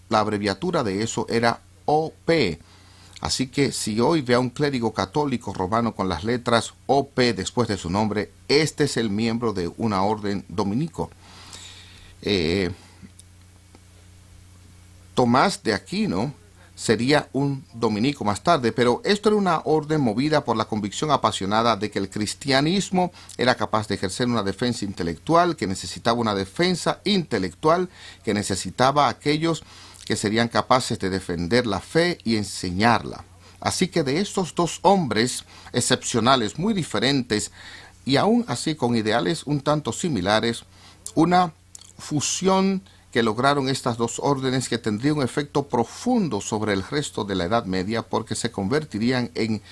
la abreviatura de eso era OP. Así que si hoy ve a un clérigo católico romano con las letras OP después de su nombre, este es el miembro de una orden dominico. Tomás de Aquino sería un dominico más tarde, pero esto era una orden movida por la convicción apasionada de que el cristianismo era capaz de ejercer una defensa intelectual, que necesitaba una defensa intelectual, que necesitaba a aquellos que serían capaces de defender la fe y enseñarla. Así que de estos dos hombres excepcionales, muy diferentes, y aún así con ideales un tanto similares, una fusión que lograron estas dos órdenes que tendría un efecto profundo sobre el resto de la Edad Media, porque se convertirían en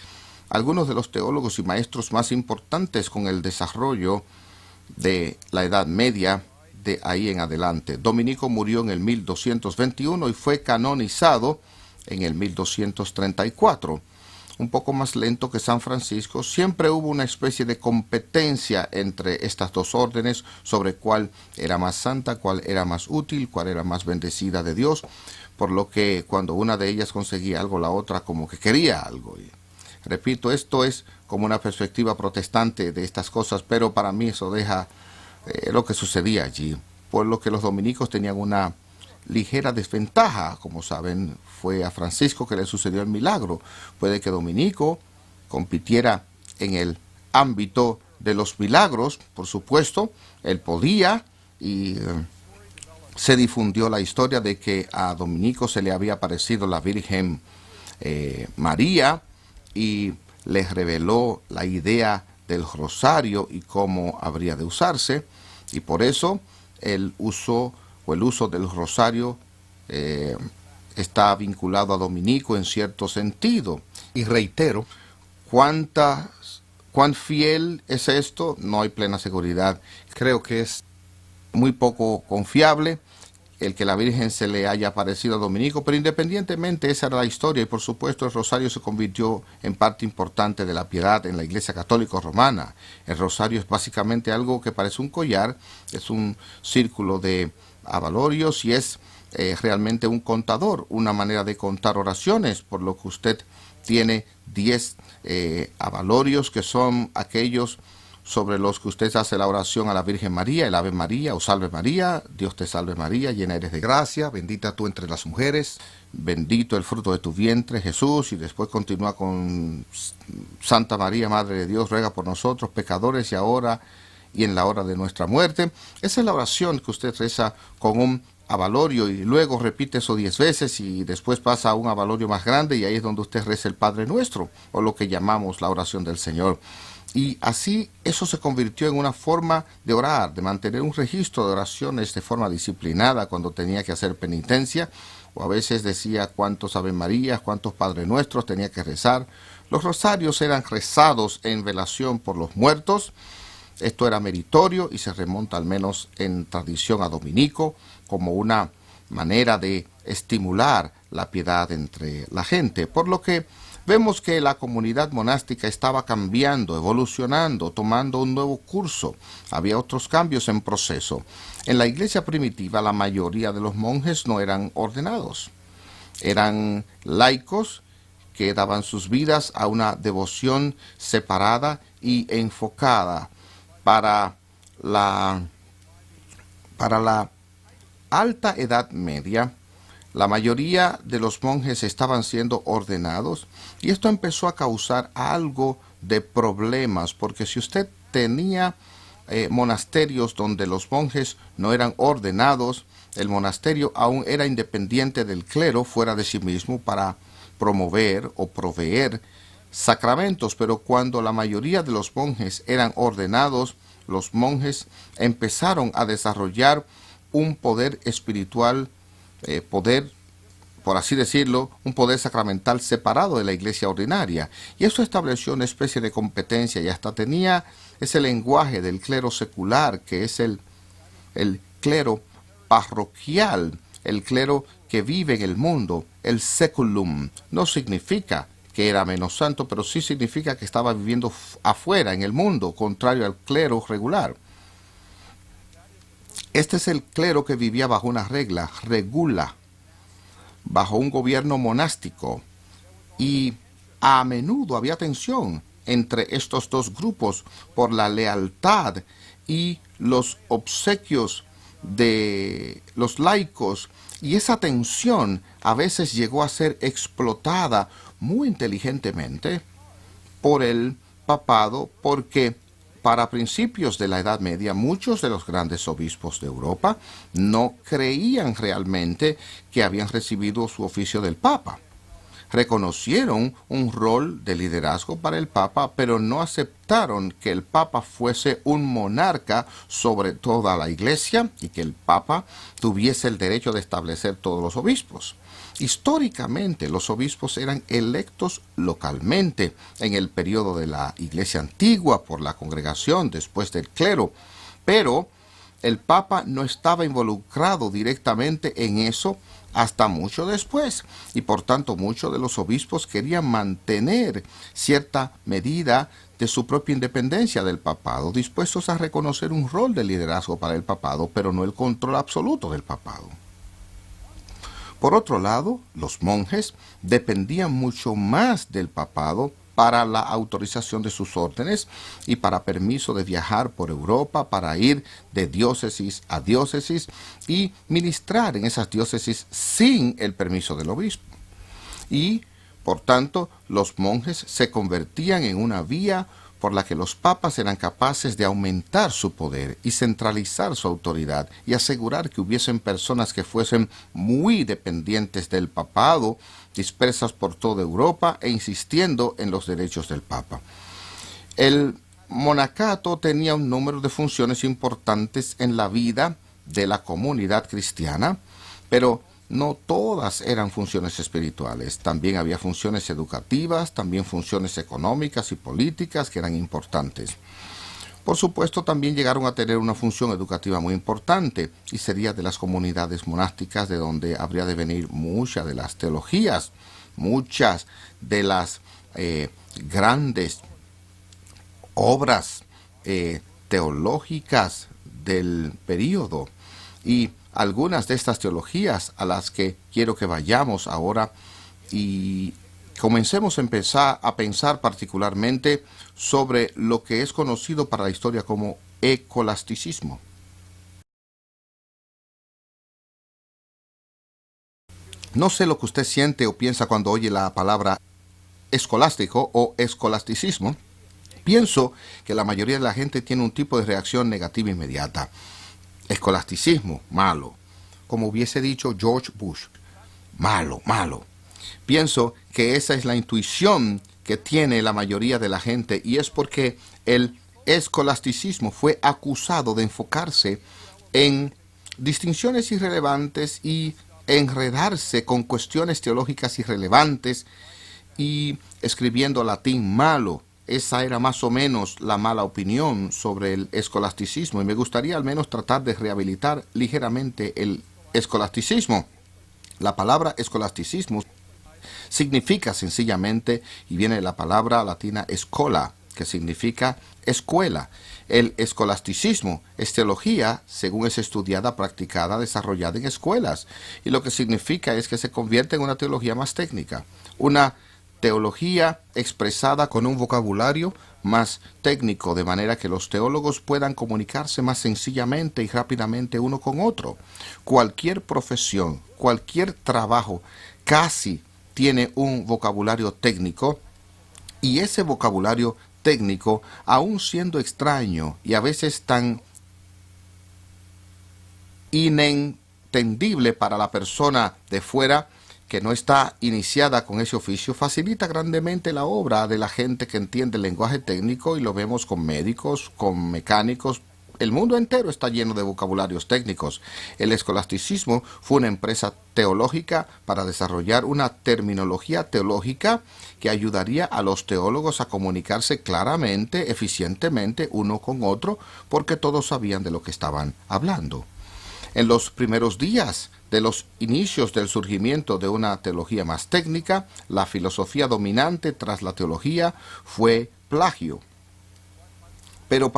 algunos de los teólogos y maestros más importantes con el desarrollo de la Edad Media de ahí en adelante. Dominico murió en el 1221 y fue canonizado en el 1234. Un poco más lento que San Francisco, siempre hubo una especie de competencia entre estas dos órdenes sobre cuál era más santa, cuál era más útil, cuál era más bendecida de Dios, por lo que cuando una de ellas conseguía algo, la otra como que quería algo. Y repito, esto es como una perspectiva protestante de estas cosas, pero para mí eso deja lo que sucedía allí, por lo que los dominicos tenían una ligera desventaja. Como saben, fue a Francisco que le sucedió el milagro. Puede que Dominico compitiera en el ámbito de los milagros, por supuesto, él podía, y se difundió la historia de que a Dominico se le había aparecido la Virgen María y le reveló la idea del rosario y cómo habría de usarse, y por eso el uso del rosario está vinculado a Dominico en cierto sentido. Y reitero, cuán fiel es esto, no hay plena seguridad. Creo que es muy poco confiable el que la Virgen se le haya aparecido a Dominico, pero independientemente esa era la historia, y por supuesto el rosario se convirtió en parte importante de la piedad en la Iglesia Católica Romana. El rosario es básicamente algo que parece un collar, es un círculo de abalorios y es realmente un contador, una manera de contar oraciones, por lo que usted tiene 10 abalorios, que son aquellos sobre los que usted hace la oración a la Virgen María, el Ave María o Salve María. Dios te salve María, llena eres de gracia, bendita tú entre las mujeres, bendito el fruto de tu vientre Jesús, y después continúa con Santa María, Madre de Dios, ruega por nosotros pecadores y ahora y en la hora de nuestra muerte. Esa es la oración que usted reza con un avalorio y luego repite eso 10 veces y después pasa a un avalorio más grande, y ahí es donde usted reza el Padre Nuestro, o lo que llamamos la oración del Señor. Y así eso se convirtió en una forma de orar, de mantener un registro de oraciones de forma disciplinada cuando tenía que hacer penitencia, o a veces decía cuántos Ave Marías, cuántos Padre Nuestros tenía que rezar. Los rosarios eran rezados en velación por los muertos. Esto era meritorio y se remonta al menos en tradición a Dominico como una manera de estimular la piedad entre la gente, por lo que vemos que la comunidad monástica estaba cambiando, evolucionando, tomando un nuevo curso. Había otros cambios en proceso. En la iglesia primitiva, la mayoría de los monjes no eran ordenados. Eran laicos que daban sus vidas a una devoción separada y enfocada para la alta Edad Media. La mayoría de los monjes estaban siendo ordenados y esto empezó a causar algo de problemas, porque si usted tenía monasterios donde los monjes no eran ordenados, el monasterio aún era independiente del clero fuera de sí mismo para promover o proveer sacramentos, pero cuando la mayoría de los monjes eran ordenados, los monjes empezaron a desarrollar un poder espiritual, por así decirlo, un poder sacramental separado de la iglesia ordinaria. Y eso estableció una especie de competencia y hasta tenía ese lenguaje del clero secular, que es el clero parroquial, el clero que vive en el mundo, el seculum. No significa que era menos santo, pero sí significa que estaba viviendo afuera, en el mundo, contrario al clero regular. Este es el clero que vivía bajo una regla, regula, bajo un gobierno monástico, y a menudo había tensión entre estos dos grupos por la lealtad y los obsequios de los laicos, y esa tensión a veces llegó a ser explotada muy inteligentemente por el papado, porque para principios de la Edad Media muchos de los grandes obispos de Europa no creían realmente que habían recibido su oficio del Papa. Reconocieron un rol de liderazgo para el Papa, pero no aceptaron que el Papa fuese un monarca sobre toda la Iglesia y que el Papa tuviese el derecho de establecer todos los obispos. Históricamente, los obispos eran electos localmente en el periodo de la Iglesia antigua por la congregación después del clero, pero el Papa no estaba involucrado directamente en eso hasta mucho después, y por tanto muchos de los obispos querían mantener cierta medida de su propia independencia del papado, dispuestos a reconocer un rol de liderazgo para el papado, pero no el control absoluto del papado. Por otro lado, los monjes dependían mucho más del papado para la autorización de sus órdenes y para permiso de viajar por Europa, para ir de diócesis a diócesis y ministrar en esas diócesis sin el permiso del obispo. Y, por tanto, los monjes se convertían en una vía por la que los papas eran capaces de aumentar su poder y centralizar su autoridad y asegurar que hubiesen personas que fuesen muy dependientes del papado, dispersas por toda Europa e insistiendo en los derechos del Papa. El monacato tenía un número de funciones importantes en la vida de la comunidad cristiana, pero no todas eran funciones espirituales. También había funciones educativas, también funciones económicas y políticas que eran importantes. Por supuesto, también llegaron a tener una función educativa muy importante y sería de las comunidades monásticas de donde habría de venir muchas de las teologías, muchas de las grandes obras teológicas del período. Y algunas de estas teologías a las que quiero que vayamos ahora y comencemos a pensar particularmente sobre lo que es conocido para la historia como escolasticismo. No sé lo que usted siente o piensa cuando oye la palabra escolástico o escolasticismo. Pienso que la mayoría de la gente tiene un tipo de reacción negativa inmediata. Escolasticismo, malo. Como hubiese dicho George Bush, malo, malo. Pienso que esa es la intuición que tiene la mayoría de la gente y es porque el escolasticismo fue acusado de enfocarse en distinciones irrelevantes y enredarse con cuestiones teológicas irrelevantes y escribiendo latín malo. Esa era más o menos la mala opinión sobre el escolasticismo y me gustaría al menos tratar de rehabilitar ligeramente el escolasticismo. La palabra escolasticismo significa sencillamente, y viene de la palabra latina escola, que significa escuela. El escolasticismo es teología, según es estudiada, practicada, desarrollada en escuelas. Y lo que significa es que se convierte en una teología más técnica. Una teología expresada con un vocabulario más técnico, de manera que los teólogos puedan comunicarse más sencillamente y rápidamente uno con otro. Cualquier profesión, cualquier trabajo, casi tiene un vocabulario técnico, y ese vocabulario técnico, aun siendo extraño y a veces tan inentendible para la persona de fuera que no está iniciada con ese oficio, facilita grandemente la obra de la gente que entiende el lenguaje técnico, y lo vemos con médicos, con mecánicos. El mundo entero está lleno de vocabularios técnicos. El escolasticismo fue una empresa teológica para desarrollar una terminología teológica que ayudaría a los teólogos a comunicarse claramente, eficientemente uno con otro, porque todos sabían de lo que estaban hablando. En los primeros días de los inicios del surgimiento de una teología más técnica, la filosofía dominante tras la teología fue plagio. Pero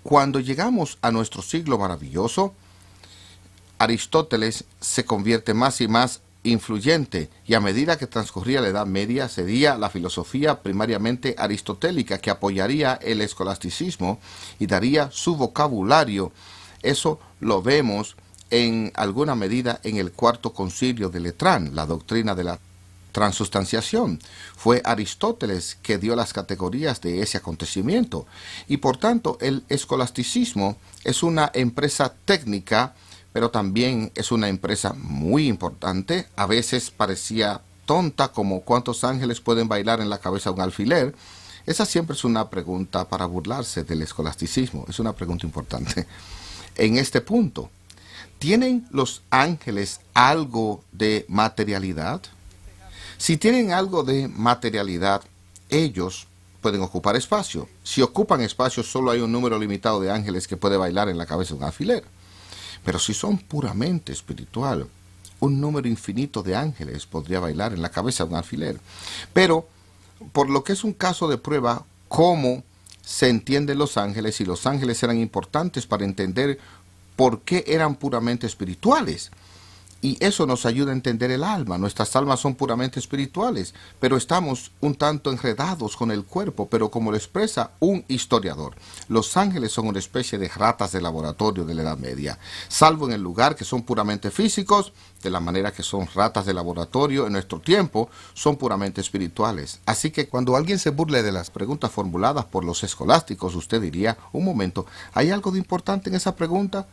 cuando llegamos a nuestro siglo maravilloso, Aristóteles se convierte más y más influyente, y a medida que transcurría la Edad Media sería la filosofía primariamente aristotélica que apoyaría el escolasticismo y daría su vocabulario. Eso lo vemos en alguna medida en el Cuarto Concilio de Letrán, la doctrina de la transustanciación. Fue Aristóteles que dio las categorías de ese acontecimiento, y por tanto el escolasticismo es una empresa técnica, pero también es una empresa muy importante. A veces parecía tonta, como ¿cuántos ángeles pueden bailar en la cabeza de un alfiler? Esa siempre es una pregunta para burlarse del escolasticismo. Es una pregunta importante. En este punto, ¿tienen los ángeles algo de materialidad? Si tienen algo de materialidad, ellos pueden ocupar espacio. Si ocupan espacio, solo hay un número limitado de ángeles que puede bailar en la cabeza de un alfiler. Pero si son puramente espiritual, un número infinito de ángeles podría bailar en la cabeza de un alfiler. Pero, por lo que es un caso de prueba, ¿cómo se entienden los ángeles? Y los ángeles eran importantes para entender por qué eran puramente espirituales. Y eso nos ayuda a entender el alma. Nuestras almas son puramente espirituales, pero estamos un tanto enredados con el cuerpo. Pero como lo expresa un historiador, los ángeles son una especie de ratas de laboratorio de la Edad Media, salvo en el lugar que son puramente físicos, de la manera que son ratas de laboratorio en nuestro tiempo, son puramente espirituales. Así que cuando alguien se burle de las preguntas formuladas por los escolásticos, usted diría, un momento, ¿hay algo de importante en esa pregunta?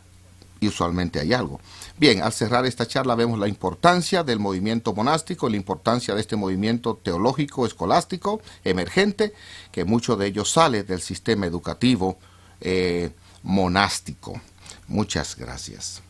Y usualmente hay algo. Bien, al cerrar esta charla vemos la importancia del movimiento monástico, la importancia de este movimiento teológico escolástico emergente, que mucho de ello sale del sistema educativo monástico. Muchas gracias.